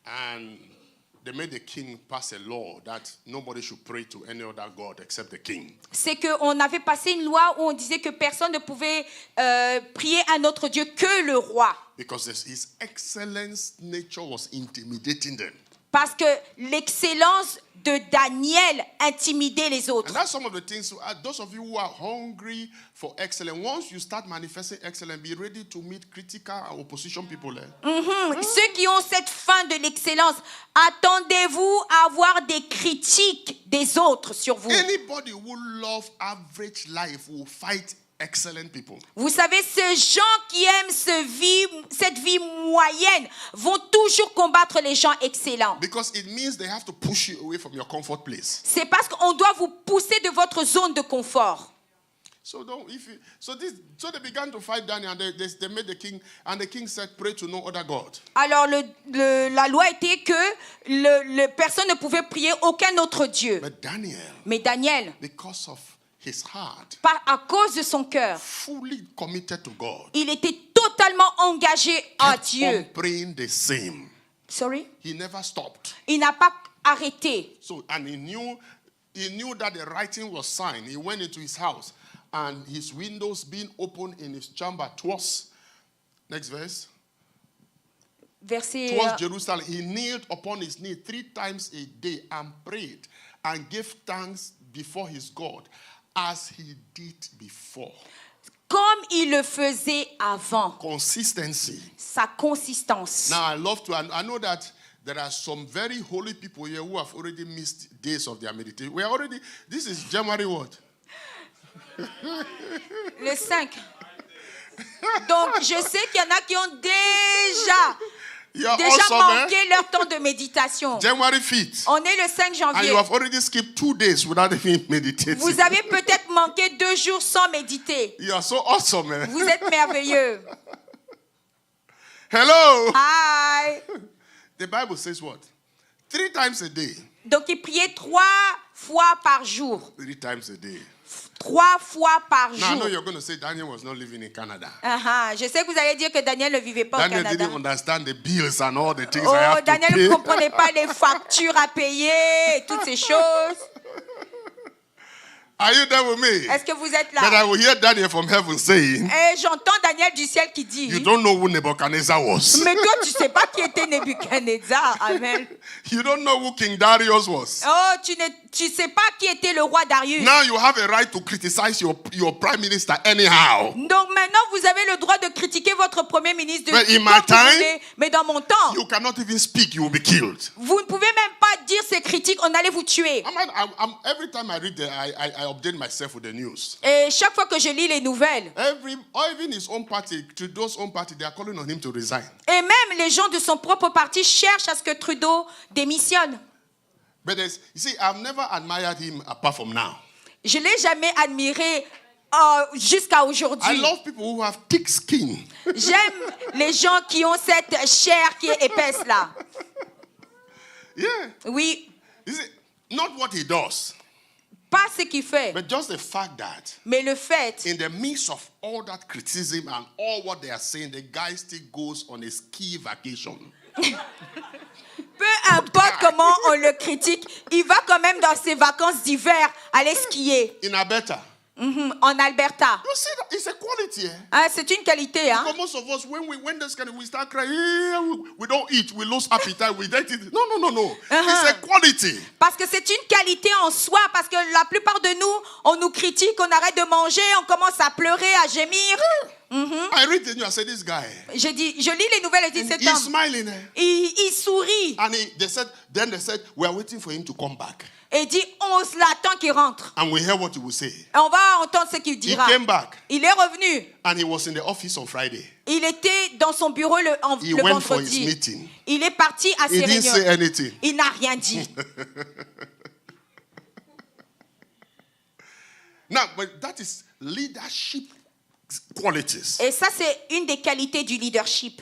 And they made the king pass a law that nobody should pray to any other god except the king. C'est qu'on avait passé une loi où on disait que personne ne pouvait prier un autre Dieu que le roi. Because his excellence nature was intimidating them. Parce que l'excellence de Daniel intimidait les autres. And that's some of the things, those of you who are hungry for excellence, once you start manifesting excellence, be ready to meet critical and opposition people. Ceux qui ont cette faim de l'excellence, attendez-vous à avoir des critiques des autres sur vous. Anybody who loves average life will fight excellent people. Vous savez, ces gens qui aiment cette vie moyenne vont toujours combattre les gens excellents. Because it means they have to push you away from your comfort place. C'est parce qu'on doit vous pousser de votre zone de confort. So they began to fight Daniel, and they made the king, and the king said, "Pray to no other god." Alors la loi était que personne ne pouvait prier aucun autre Dieu. Mais Daniel, because of his heart, à cause de son cœur, fully committed to God, il était totalement engagé à Dieu. On praying the same. Sorry? He never stopped. Il n'a pas arrêté. So, and he knew that the writing was signed. He went into his house, and his windows being open in his chamber towards, next verse, towards Jerusalem. He kneeled upon his knee 3 times a day and prayed and gave thanks before his God, as he did before. Comme il le faisait avant. Consistency. Sa consistance. Now I know that there are some very holy people here who have already missed days of their meditation. This is January what? Le 5. Donc je sais qu'il y en a qui ont déjà manqué leur temps de méditation. January 5th. On est le 5 janvier. And you have already skipped 2 days without even meditating. Vous avez peut-être manqué 2 jours sans méditer. You are so awesome, man. Vous êtes merveilleux. Hello. Hi. The Bible says what? 3 times a day. Donc il priait 3 fois par jour. 3 times a day. 3 fois par jour. Now I know you're going to say Daniel was not living in Canada. Je sais que vous allez dire que Daniel ne vivait pas au Canada. Daniel didn't understand the bills and all the things I have to Daniel pay. ne comprenait pas les factures à payer et toutes ces choses. Are you there with me? Est-ce que vous êtes là? But I will hear Daniel from heaven saying, Et j'entends Daniel du ciel qui dit, you don't know who Nebuchadnezzar was. mais toi tu sais pas qui était Nebuchadnezzar. Amen. You don't know who King Darius was. Oh, tu sais pas qui était le roi Darius. Now you have a right to criticize your prime minister anyhow. Donc maintenant vous avez le droit de critiquer votre premier ministre But in my time, mais dans mon temps, you cannot even speak, you will be killed. Vous ne pouvez même pas dire ces critiques, on allait vous tuer. Every time I read I update myself with the news. Et chaque fois que je lis les nouvelles, Even his own party, Trudeau's own party, they are calling on him to resign. Et même les gens de son propre parti cherchent à ce que Trudeau démissionne. But you see, I've never admired him apart from now. Je l'ai jamais admiré jusqu'à aujourd'hui. I love people who have thick skin. J'aime les gens qui ont cette chair qui est épaisse là. Yeah. Oui. You see, not what he does. Pas ce qu'il fait. But just the fact that mais le fait, in the midst of all that criticism and all what they are saying, the guy still goes on a ski vacation. Peu importe comment on le critique, il va quand même dans ses vacances d'hiver aller skier. In Alberta. En Alberta. You see, that it's a quality. C'est une qualité. Because most of us, when this kind of, we start crying, we don't eat, we lose appetite, we don't eat. No. It's a quality. Parce que c'est une qualité en soi, parce que la plupart de nous, on nous critique, on arrête de manger, on commence à pleurer, à gémir. I read the news, I said, this guy. Je lis les nouvelles et dis cet homme. He's smiling. Il sourit. And then they said, we are waiting for him to come back. Et dit, on l'attend qu'il rentre. And we hear what he will say. Et on va entendre ce qu'il dira. He came back. Il est revenu. And he was in the office on Friday. Il était dans son bureau le went for his vendredi. meeting. Il est parti à ses He didn't say réunions. anything. Il n'a rien dit. Now, but that is leadership qualities. Et ça, c'est une des qualités du leadership.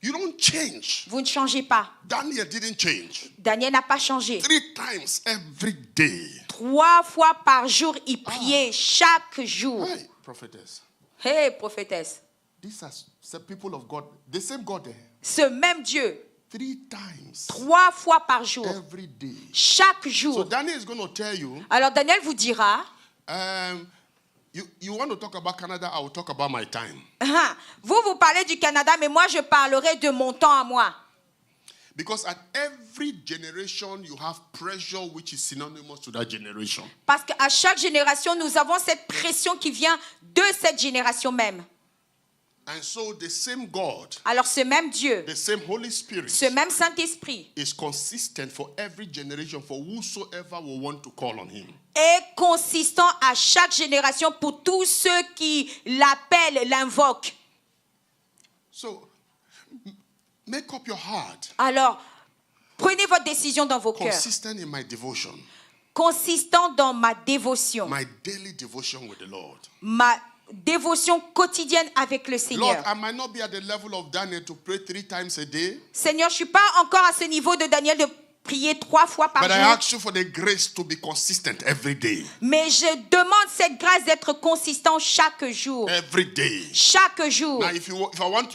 You don't change. Vous ne changez pas. Daniel didn't change. Daniel n'a pas changé. 3 times every day. 3 fois par jour, il priait chaque jour. Hey, prophetess. Hey, prophétesse. These are the people of God. The same God there. Ce même Dieu, 3 times 3 fois par jour, every day. chaque So jour. Daniel is going to tell you, Alors Daniel vous dira, you want to talk about Canada, I will talk about my time. vous parlez du Canada, mais moi je parlerai de mon temps à moi. Because at every generation, you have pressure which is synonymous to that generation. Parce qu'à chaque génération, nous avons cette pression qui vient de cette génération même. And so the same God, Alors ce même Dieu, the same Holy Spirit ce même Saint-Esprit is consistent for every generation, for whosoever will want to call on him. est consistant à chaque génération pour tous ceux qui l'appellent, l'invoquent. So make up your heart. Alors, prenez votre décision dans vos cœurs. Consistent in my devotion, Consistant dans ma dévotion. my daily devotion with the Lord. Ma dévotion quotidienne avec le Lord, Seigneur. I might not be at the level of Daniel to pray 3 times a day, Seigneur, je ne suis pas encore à ce niveau de Daniel de prier 3 fois par but I jour. ask you for the grace to be consistent every day. Mais je demande cette grâce d'être consistant chaque jour. Every day. Chaque jour. Now, if you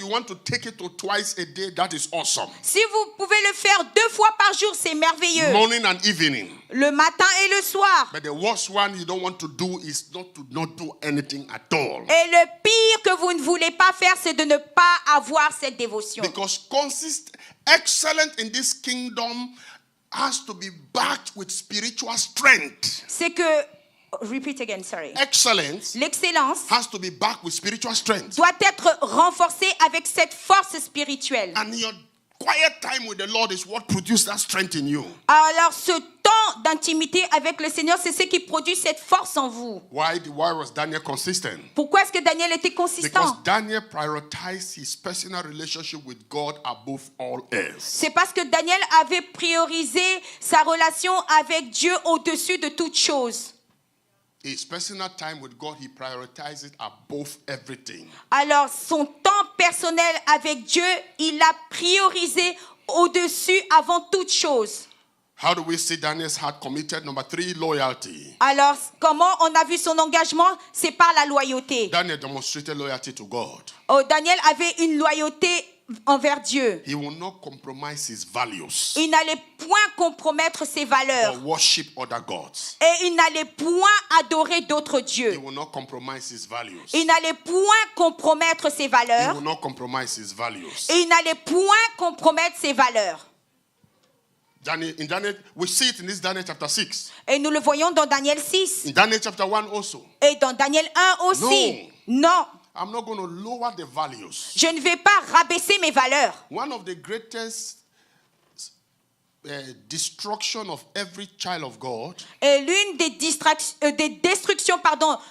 want to take it to twice a day, that is awesome. Si vous pouvez le faire 2 fois par jour, c'est merveilleux. Morning and evening. Le matin et le soir. But the worst one you don't want to do is not to not do anything at all. Et le pire que vous ne voulez pas faire, c'est de ne pas avoir cette dévotion. Because excellent in this kingdom has to be backed with spiritual strength. C'est que, repeat again, sorry. Excellence L'excellence has to be backed with spiritual strength. doit être renforcée avec cette force spirituelle. And your quiet time with the Lord is what produces that strength in you. Alors ce temps d'intimité avec le Seigneur, c'est ce qui produit cette force en vous. Why was Daniel consistent? Pourquoi est-ce que Daniel était Because consistant? Daniel prioritized his personal relationship with God above all else. C'est parce que Daniel avait priorisé sa relation avec Dieu au-dessus de toute chose. His personal time with God, he prioritized it above everything. Alors son temps personnel avec Dieu, il l'a priorisé au-dessus avant toute chose. How do we see Daniel's heart committed? Number 3, loyalty. Alors comment on a vu son engagement? C'est par la loyauté. Daniel demonstrated loyalty to God. Oh, Daniel avait une loyauté envers Dieu. He will not compromise his values Il n'allait point compromettre ses valeurs. or worship other gods. Et il n'allait point adorer d'autres He dieu. will not compromise his values. Il n'allait point compromettre ses He valeurs. will not compromise his values. Et il n'allait point compromettre ses valeurs. In Daniel, we see it in this Daniel chapter 6. Et nous le voyons dans Daniel 6. In Daniel chapter 1 also. Et dans Daniel 1 aussi. Non, I'm not going to lower the values. je ne vais pas rabaisser mes valeurs. One of the greatest destruction of every child of God Et l'une des destructions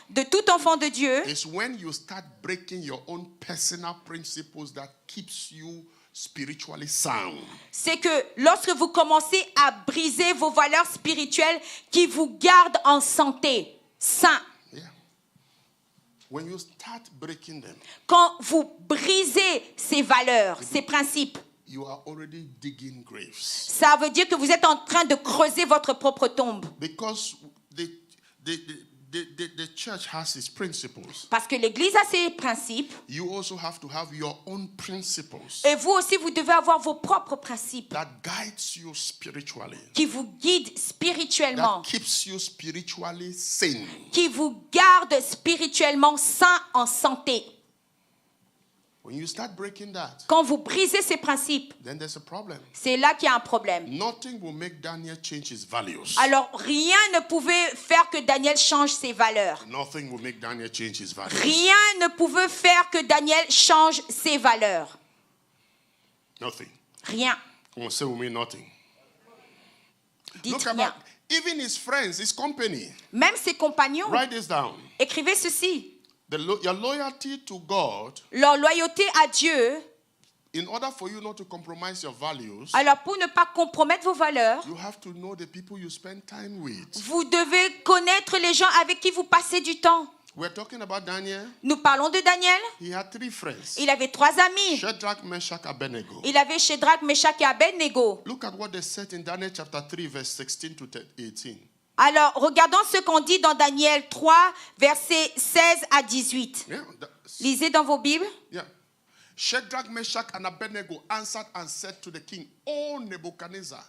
de tout enfant de Dieu, is when you start breaking your own personal principles that keeps you spiritually sound. c'est que lorsque vous commencez à briser vos valeurs spirituelles qui vous gardent en santé, sain. Yeah. When you start breaking them, Quand vous brisez ces valeurs, ces principes, you are already digging graves. ça veut dire que vous êtes en train de creuser votre propre tombe. Because the church has its principles. Parce que l'Église a ses principes. You also have to have your own principles Et vous aussi, vous devez avoir vos propres principes that guides you spiritually, qui vous guident spirituellement, that keeps you spiritually sane. qui vous gardent spirituellement sains en santé. When you start breaking that, Quand vous brisez ces principes, then there's a problem. c'est là qu'il y a un problème. Nothing will make Daniel change his values. Alors, rien ne pouvait faire que Daniel change ses valeurs. Nothing will make Daniel change his values. Rien ne pouvait faire que Daniel change ses valeurs. Nothing. Rien. Come on, say with me, nothing. Dites Look rien. about even his friends, his company. Même ses compagnons, Write this down. écrivez ceci. Your loyalty to God, Leur loyauté à Dieu, in order for you not to compromise your values, alors pour ne pas compromettre vos valeurs, you have to know the people you spend time with. vous devez connaître les gens avec qui vous passez du temps. We're talking about Daniel. Nous parlons de Daniel. He had 3 friends. Il avait 3 amis. Shadrach, Meshach, Abednego. Il avait Shadrach, Meshach et Abednego. Look at what they said in Daniel chapter 3, verse 16 to 18. Alors, regardons ce qu'on dit dans Daniel 3, versets 16 à 18. Yeah, Lisez dans vos Bibles. yeah. Shadrach, Meshach, and Abednego answered and said to the king, O Nebuchadnezzar,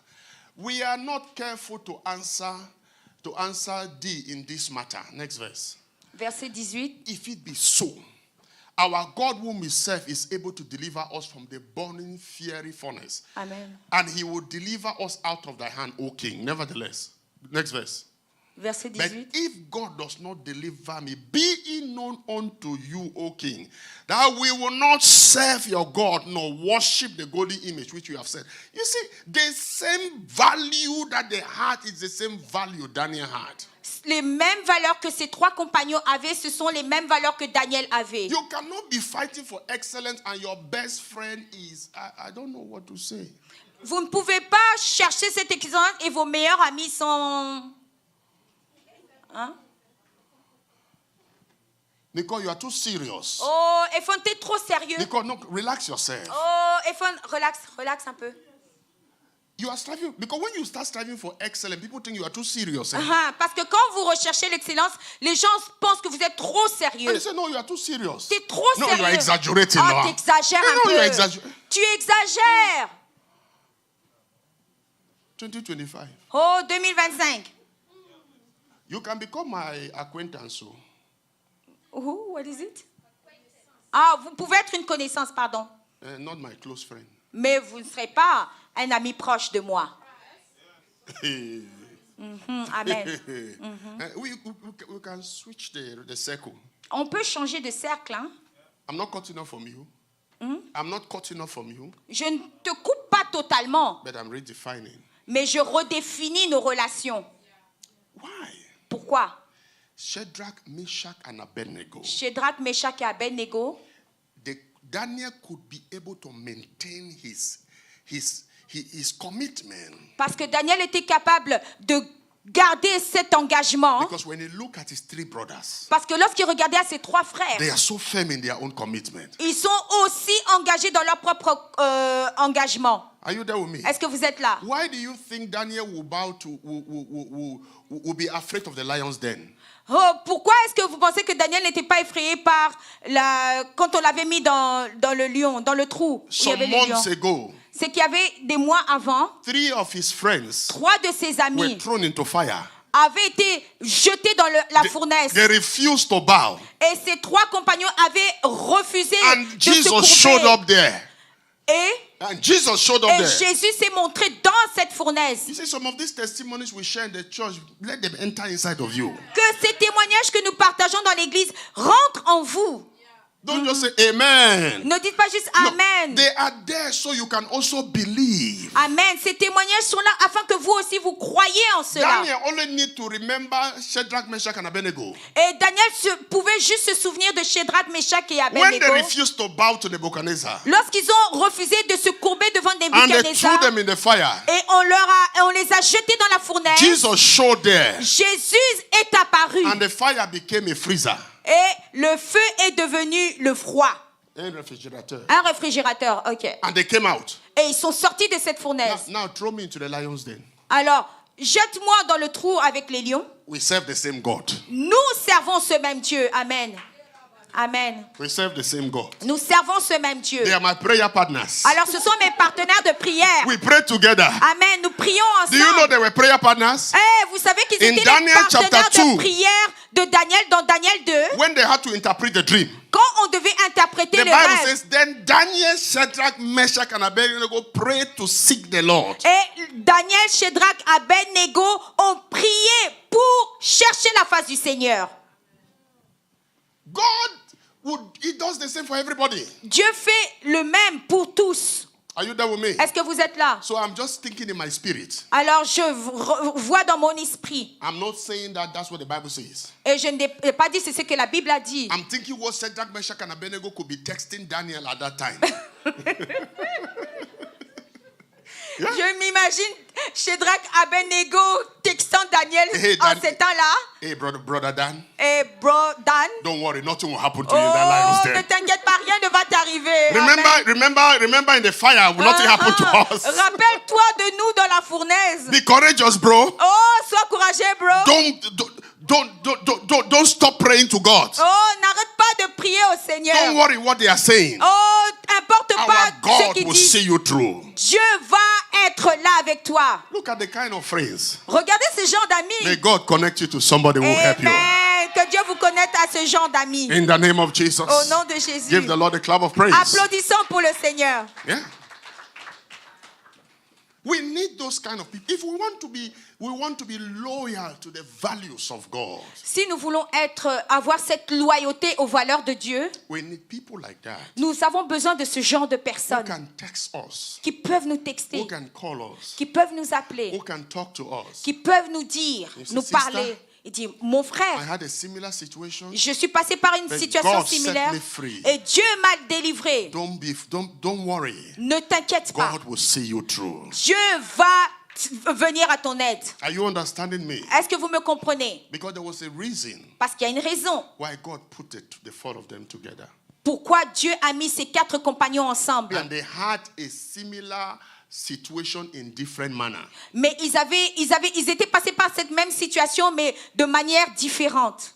we are not careful to answer thee in this matter. Next verse. Verset 18. If it be so, our God whom we serve is able to deliver us from the burning fiery furnace. Amen. And he will deliver us out of thy hand, O king. Nevertheless. Next verse. Verset But 18. if God does not deliver me, be it known unto you, O king, that we will not serve your God nor worship the golden image which you have said. You see, the same value that they had is the same value Daniel had. Les mêmes valeurs que ces 3 compagnons avaient, ce sont les mêmes valeurs que Daniel avait. You cannot be fighting for excellence and your best friend is, I don't know what to say. Vous ne pouvez pas chercher cette excellence et vos meilleurs amis sont... Hein? Nicole, you are too serious. Oh, Ephon, t'es trop sérieux. Nicole, no, relax yourself. Oh, Ephon, relax un peu. You are striving, because when you start striving for excellence, people think you are too serious. Eh? Parce que quand vous recherchez l'excellence, les gens pensent que vous êtes trop And sérieux. they say, no, you are too serious. T'es trop No, sérieux. you are exaggerating. Oh, no. t'exagères un No, peu. you are exaggerating. Tu exagères. 2025. Oh, 2025. You can become my acquaintance. So. What is it? Ah, vous pouvez être une connaissance, pardon. Not my close friend. Mais vous ne serez pas un ami proche de moi. Amen. We can switch the circle. On peut changer de cercle. Hein? I'm not cutting off from you. I'm not cutting off from you, Je ne te coupe pas totalement, but I'm redefining. mais je redéfinis nos relations. Why? Pourquoi? Shadrach, Meshach, and Abednego. Shadrach, Meshach et Abednego, Daniel could be able to maintain his commitment. parce que Daniel était capable de garder cet engagement. Because when you look at his 3 brothers, Parce que lorsqu'il regardait à ses 3 frères, they are so firm in their own commitment. ils sont aussi engagés dans leur propre engagement. Are you there with me? Est-ce que vous êtes là? Why do you think Daniel will be afraid of the lions then? Oh, pourquoi est-ce que vous pensez que Daniel n'était pas effrayé par quand on l'avait mis dans le lion, dans le trou où il y Some avait les lions? months ago, C'est qu'il y avait des mois avant, 3 of his friends 3 de ses were amis thrown into fire. avaient été jetés dans la fournaise. They refused to bow. Et ses 3 compagnons avaient refusé And de se Jesus showed courber. up there. And Jesus showed up Et there. Jésus s'est montré dans cette fournaise. You see, some of these testimonies we share in the church, let them enter inside of you. Que ces témoignages que nous partageons dans l'église rentrent en vous. Don't just say amen. Ne dites pas juste No, Amen. they are there so you can also believe. Amen. Ces témoignages sont là afin que vous aussi vous croyiez en cela. Daniel only need to remember Shadrach, Meshach, and Abednego. Et Daniel pouvait juste se souvenir de Shadrach, Meshach et When they Abednego. refused to bow to Nebuchadnezzar, Lorsqu'ils ont refusé de se courber devant and they Nebuchadnezzar, threw them in the fire, et on les a jetés dans la fournaise, Jesus showed there, Jésus est apparu. and the fire became a freezer. Et le feu est devenu le froid. Un réfrigérateur. Un réfrigérateur, ok. And they came out. Et ils sont sortis de cette fournaise. Now throw me into the lions den. Alors, jette-moi dans le trou avec les lions. We serve the same God. Nous servons ce même Dieu. Amen. Amen. We serve the same God. Nous servons ce même Dieu. They are my prayer partners. Alors, ce sont mes partenaires de prière. We pray together. Amen. Nous prions Do you know ensemble. they were prayer partners? Vous savez qu'ils In étaient Daniel les partenaires chapter 2, de prière de Daniel dans Daniel 2. When they had to interpret the dream, Quand on devait interpréter the le Bible rêve. says, then Daniel, Shadrach, Meshach, and Abednego prayed to seek the Lord. Et Daniel, Shadrach, Abednego ont prié pour chercher la face du Seigneur. He does the same for everybody. Dieu fait le même pour tous. Are you there with me? Est-ce que vous êtes là? So I'm just thinking in my spirit. Alors je vois dans mon esprit. I'm not saying that that's what the Bible says. Et je n'ai pas dit c'est ce que la Bible a dit. I'm thinking what Shadrach, Meshach, and Abednego could be texting Daniel at that time. Je m'imagine Shadrach, Abednego textant Daniel Hey, en Dan- ces temps-là. Hey, brother Dan, Et bro, Dan, don't worry, nothing will happen to you in that lion's ne den. t'inquiète pas, rien ne va t'arriver. Amen. Remember in the fire, nothing happened to us. Rappelle-toi de nous dans la fournaise. Be courageous, bro. Oh, sois courageux, bro. Don't stop praying to God. Oh, n'arrête pas de prier au Seigneur. Don't worry what they are saying. Oh, importe Our pas ce God qu'il will dit. see you through. Dieu va être là avec toi. Look at the kind of friends. Regardez ce genre May d'amis. God connect you to somebody who will help you. Amen. Que Dieu vous connecte à ce genre d'amis. In the name of Jesus. Au nom de Jésus. Give the Lord a clap of praise. Applaudissons pour le Seigneur. Yeah. We need those kind of people. If we want to be loyal to the values of God. Si nous voulons avoir cette loyauté aux valeurs de Dieu, We need people like that nous avons besoin de ce genre de who personnes can text us, qui peuvent nous who texter, can call us, qui peuvent nous appeler, who can talk to us. qui peuvent nous dire, You see, nous sister, parler. Il dit, mon I frère, had a similar situation. je suis passé par une But situation God set similaire me free. et Dieu m'a délivré. Don't worry. Ne t'inquiète pas. God will see you through. Dieu va venir à ton aide. Are you understanding me? Est-ce que vous me comprenez? Because there was a reason Parce qu'il y a une raison why God put the four of them together. pourquoi Dieu a mis ces 4 compagnons ensemble. And they had a similar situation in different manner. Mais ils étaient passés par cette même situation, mais de manière différente.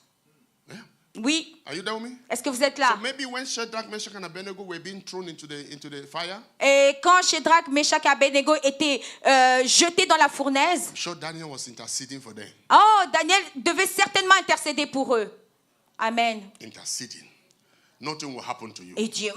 Yeah. Oui. Are you there with me? Est-ce que vous êtes là? So maybe when Shadrach, Meshach, and Abednego were being thrown into the fire, Et quand Shadrach, Meshach et Abednego étaient jetés dans la fournaise, I'm sure Daniel was interceding for them. oh, Daniel devait certainement intercéder pour eux. Amen. Interceding. Nothing will happen to you. Et Dieu,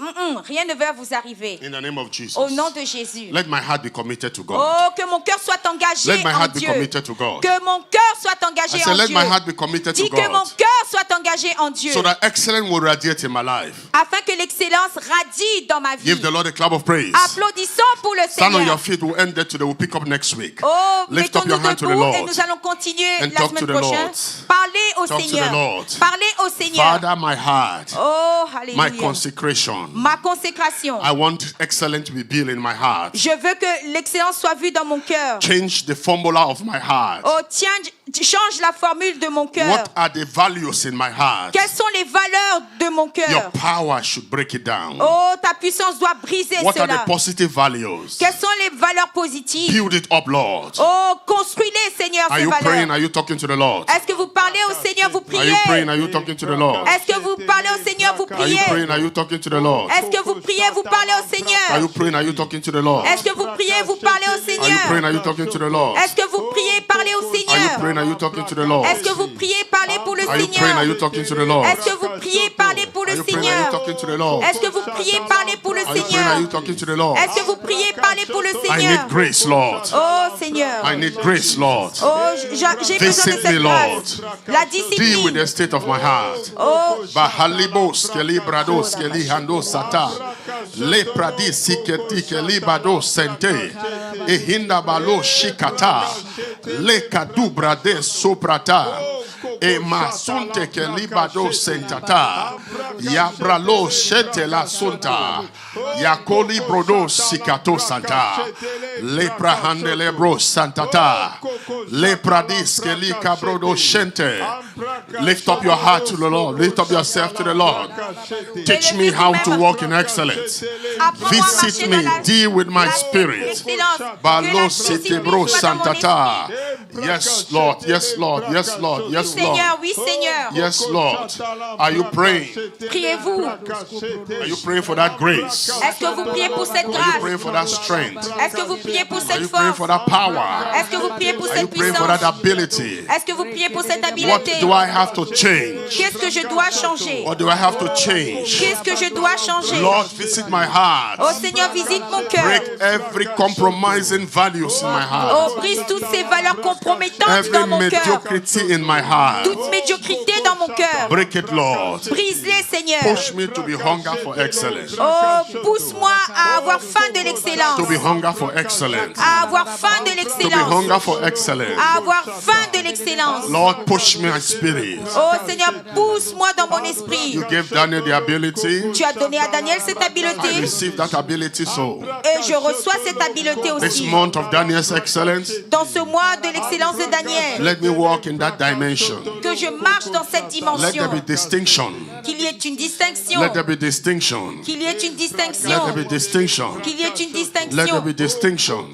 rien ne va vous arriver. In the name of Jesus. Au nom de Jésus. Let my heart be committed to God. Oh, que mon cœur soit engagé Let my en heart be Dieu. committed to God. Que mon cœur soit engagé I say, en let Dieu. my heart be committed Dis to que mon God. cœur soit engagé en Dieu. So that excellence will radiate in my life. Afin que l'excellence radie dans ma vie. Give the Lord a clap of praise. Applaudissons pour le Stand on your Seigneur. feet. We'll end there today. We'll pick up next week. Oh, Lift up your mettons-nous hand to the debout et Lord. nous allons continuer And la talk to semaine the prochaine. Lord. Parlez au Talk to the Seigneur. Lord. Parlez au Seigneur. Father, my heart, Oh, my alléluia. consecration. Ma consécration. I want excellence to be built in my heart. Je veux que l'excellence soit vue dans mon cœur. Change the formula of my heart. Oh, tiens, change la formule de mon cœur. What are the values in my heart? Quelles sont les valeurs de mon Your cœur? power should break it down. Oh, ta puissance doit briser What are the cela. positive values? Quelles sont les valeurs positives? Build it up, Lord. Oh, construis-les, Seigneur, Are ces you praying? valeurs. Are you talking to the Lord? Est-ce que vous parlez au Seigneur, vous Are priez? you praying? Are you talking to the Lord? Est-ce que vous parlez au Seigneur, vous Are you priez? praying? Are you talking to the Lord? Est-ce que vous priez, vous parlez au Are Seigneur? you praying? Are you talking to the Lord? Est-ce que vous priez, vous parlez au Are you praying? Seigneur? Are you talking to the Lord? Est-ce que vous priez, parlez au Are you Seigneur? praying? Are you talking to the Lord? Est-ce que vous priez, parlez pour le Are you praying? Are you Seigneur? talking to the Lord? Est-ce que vous priez, parlez pour Are le you praying? Are you Seigneur? talking to the Lord? Est-ce que vous priez, parlez pour le Are you praying? Are Seigneur? you talking to the Lord? Est-ce que vous priez, parlez pour le I Seigneur? need grace, Lord. Oh Seigneur. I need grace, Lord. Oh, j'ai besoin de Visit me, cette Lord. grâce. La Deal with discipline. the state of my heart. Oh, Bahalibos keli brados keli hando sata le pradis siketi keli bado sente ehinda balo shikata le kadu brade soprata e masunte keli bado sentata ya bralo shete la sunta ya koli brodo sikato santa le prahande le bro santata le pradis keli kabrodo shente. Lift up your heart to the Lord. Lift up yourself to the Lord. Teach me how to walk in excellence. Visit me. Deal with my spirit. Balo sete bro santata. Yes, Lord. Yes, Lord. Yes, Lord. Yes, Lord. Seigneur, oui Seigneur. Yes, Lord. Are you praying? Priez-vous. Are you praying for that grace? Est-ce que vous priez pour cette Are you grâce? praying for that strength? Est-ce que vous priez pour Are cette you praying for force? that power? Est-ce que vous priez pour Are you cette praying for that puissance? ability? Est-ce que vous priez pour cette What habileté? do I have to change? Qu'est-ce que je dois changer? What do I have to change? Qu'est-ce que je dois changer? Lord, visit my heart. Oh Seigneur, visite mon cœur. Break every compromising values in my heart. Oh, brise toutes ces valeurs compromettantes compromettante Every dans mon cœur. mediocrity in my heart. Toute médiocrité dans mon cœur. Break it, Lord. Brise-les, Seigneur. Push me to be hunger for excellence. Oh, pousse-moi à avoir faim de l'excellence. To be hunger for excellence. À avoir faim de To be l'excellence. hunger for excellence. À avoir faim de l'excellence. Lord, push me, my spirit. Oh, Seigneur, pousse-moi dans mon esprit. You gave Daniel the ability. Tu as donné à Daniel cette I habileté. receive that ability so. Et je reçois cette habileté This aussi. month of Daniel's excellence, Dans ce mois de l'excellence de Daniel. let me walk in that dimension. Que je marche dans cette Let there dimension. be distinction. Qu'il y ait une distinction. Let there be distinction. Qu'il y ait une Let distinction. there be distinction. Qu'il y ait une Let there distinction. be distinction.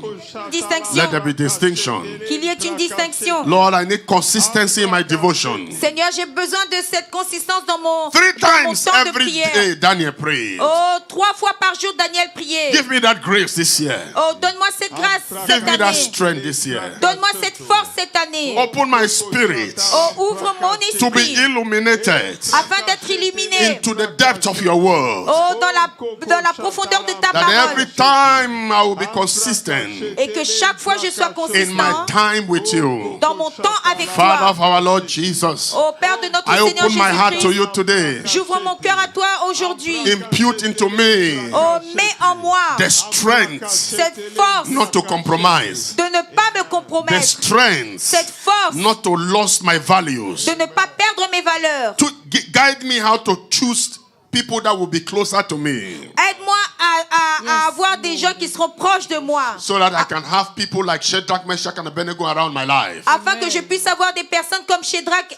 Distinction. Let there be distinction. Qu'il y ait une distinction. Lord, I need consistency in my devotion. Seigneur, j'ai besoin de cette consistance dans mon 3 dans mon times temps de every prière. day, Daniel prayed. Oh, 3 fois par jour, Daniel priait. Give me that grace this year. Oh, donne-moi cette grâce Give cette me that année. strength this year. Donne-moi cette force cette année. Open my spirit Oh, ouvre mon to be esprit illuminated afin d'être illuminé. into the depth of your word. Oh, dans la profondeur de ta That every parole. time I will be consistent Et que chaque fois je sois in my consistant time with you. dans mon temps avec Father toi. of our Lord Jesus, Oh, Père de notre I Seigneur open my heart to Jésus-Christ, you today. j'ouvre mon cœur à toi aujourd'hui. Impute into me Oh, mets en moi the strength cette force not to compromise, de ne pas me the compromettre. strength Cette force not to lose my values, de ne pas perdre mes valeurs. to guide me how to choose people that will be closer to me, Aide-moi à avoir des gens qui seront proches de moi. so that I can have people like Shadrach, Meshach, and Abednego around my life, Afin que je puisse avoir des personnes comme Shadrach,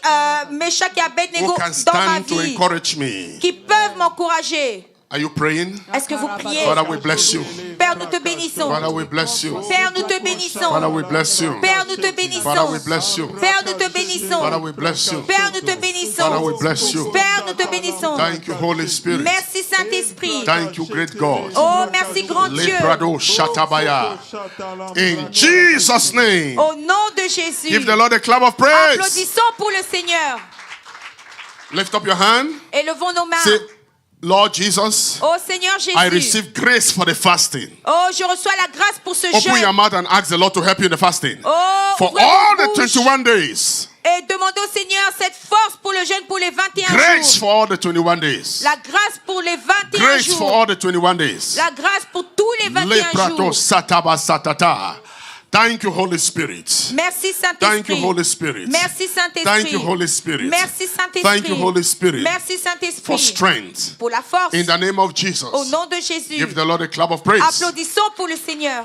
Meshach et who Abednego can dans ma stand to vie. encourage me. Qui peuvent m'encourager. Are you praying? Est-ce que vous priez? Father, we bless you. Père, nous te bénissons. Father, we bless you. Père, nous te bénissons. Father, we bless you. Père, nous te bénissons. Father, we bless you. Père, nous te bénissons. Father, we bless you. Père, nous te bénissons. Father, we bless you. Père, nous te bénissons. Thank you, Holy Spirit. Merci Saint-Esprit. Thank you, great God. Oh, merci grand Dieu. Lebrado Shatabaya. In Jesus' name. Au nom de Jésus. Give the Lord a clap of praise. Applaudissons pour le Seigneur. Lift up your hand. Élevons nos mains. Say, Lord Jesus, Oh Seigneur I Jésus. receive grace for the fasting. Oh, je reçois la grâce pour ce Open your jeûne. mouth and ask the Lord to help you in the fasting. Oh, For ouvrez all vos the bouches 21 days. et demandez au Seigneur cette force pour le jeûne pour les 21 Grace jours. for all the 21 days. La grâce pour les 21 Grace for jours. all the 21 days. La grâce pour tous les 21 Leprato jours. Sataba Satata. Thank you, Holy Spirit. Merci Thank you, Saint-Esprit. Holy Spirit. Merci Saint-Esprit. Thank you, Holy Spirit. Merci Saint-Esprit. Thank you, Holy Spirit, Merci for Saint-Esprit. strength. Pour la force. In the name of Jesus, Au nom de Jésus. give the Lord a clap of praise. Applaudissons pour le Seigneur.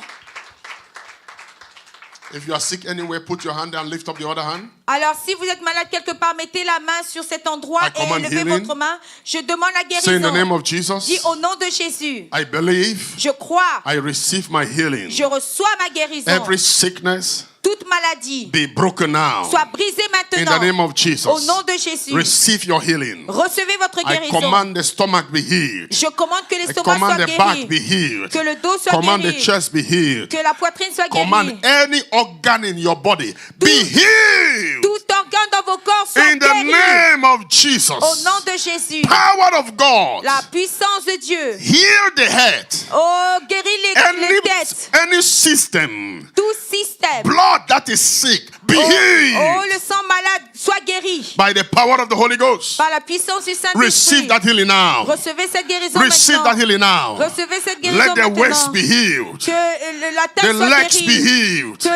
If you are sick anywhere, put your hand and lift up the other hand. Alors, si vous êtes malade quelque part, mettez la main sur cet endroit I command et levez healing. votre main. Je demande la Say in the name guérison. of Jesus, Dis au nom de Jésus. I believe Je crois. I receive my healing. Je reçois ma guérison. Every sickness Toute maladie be broken now. soit brisée In maintenant. the name of Au Jesus, nom de Jésus. receive your healing. Recevez votre I guérison. command the stomach be healed. Je commande que I l'estomac command soit the back guéri. be healed. Que le dos soit Command the guéri. chest be healed. Que la poitrine soit Command guérie. any organ in your body be healed. Tout organe dans vos corps soit In the guéri. name of Jesus. Au nom de Jésus. Power of God. La puissance de Dieu. Heal the head. Oh, guéris les têtes. Any system. Tout système. Blood that is sick. Be Oh, healed. le sang malade soit guéri. By the power of the Holy Ghost. Par la puissance du Receive Saint-Esprit. that healing now. Recevez cette guérison Receive that maintenant. healing now. Recevez cette guérison Let the waist maintenant. be healed. Que la tête The soit legs be guérie. healed. Que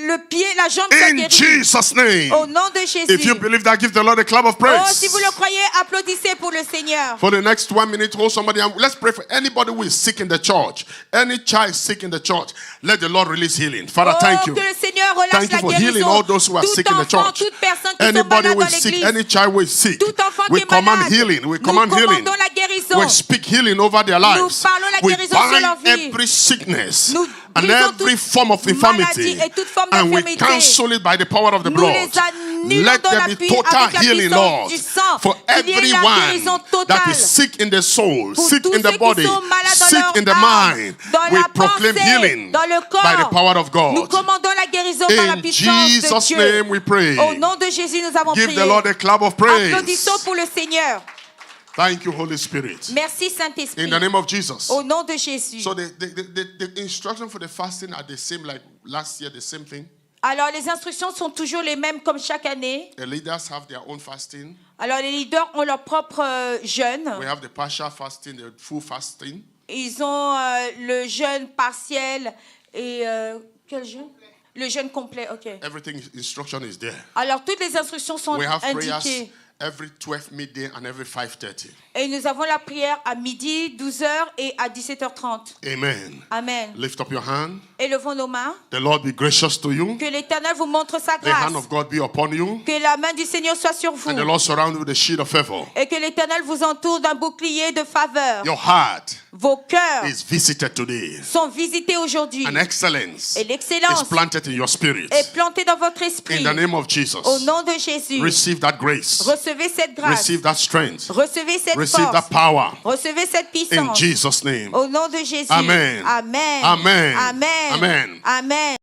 le pied, la jambe soit In guérie. Jesus' name. Au nom de Jésus. If you believe that, give the Lord a clap of Oh, praise. si vous le croyez, applaudissez pour le Seigneur. For the next 1 minute, hold somebody and let's pray for anybody who is sick in the church. Any child sick in the church, let the Lord release healing. Father, Oh, thank you. que le Seigneur relâche Thank you la for healing guérison. all those who are Tout sick in the enfant, church. toute personne qui sont Anybody malades who dans is sick, l'église. any child who is sick, Tout enfant we qui est command malade. healing. We Nous command healing. commandons la guérison. We speak healing over their lives. parlons la We guérison sur leur bind vie. every sickness Nous and brisons every toute form of infirmity, maladie et toute forme and we d'infirmité. cancel it by the power of the Nous blood. les annulons Let dans there la be puissance, total avec la healing, puissance Lord, du sang. for Qu'il y ait la guérison everyone totale. that is sick in the soul, Pour sick tous in the ceux qui body, sont malades dans sick leur in the âme, mind. dans We la proclaim pensée, healing dans le corps. by the power of Nous God. commandons la guérison par la In puissance de Jesus' Dieu. name we pray. Au nom de Jésus, nous avons Give prié. the Lord a clap of praise. Applaudissons pour le Seigneur. Thank you, Holy Spirit. Merci In Saint-Esprit. the name of Jesus. Au nom de Jésus. So the instruction for the fasting are the same like last year, the same thing. Alors, les instructions sont toujours les mêmes comme chaque année. The leaders have their own fasting. Alors, les leaders ont leur propre jeûne. We have the partial fasting, the full fasting. Ils ont le jeûne partiel et... quel jeûne? Le jeûne complet, ok. Everything, instruction is there. Alors, toutes les instructions sont We have prayers indiquées. every 12 midday and every 5:30. Et nous avons la prière à midi, 12h et à 17h30. Amen. Amen. Lift up your hand. Élevons nos mains. The Lord be gracious to you. Que l'Éternel vous montre sa The grâce. hand of God be upon you. Que la main du Seigneur soit sur vous. And the Lord surround you with a shield of favor. Et que l'Éternel vous entoure d'un bouclier de faveur. Your heart Vos cœurs is visited today. sont visités aujourd'hui. And excellence Et l'excellence is planted in your spirit. est plantée dans votre esprit. In the name of Jesus. Au nom de Jésus. Receive that grace. Recevez cette grâce. Receive that strength. Recevez cette Receive that force. power. Recevez cette In puissance. Jesus' name. Au nom de Jésus. Amen. Amen. Amen. Amen. Amen. Amen.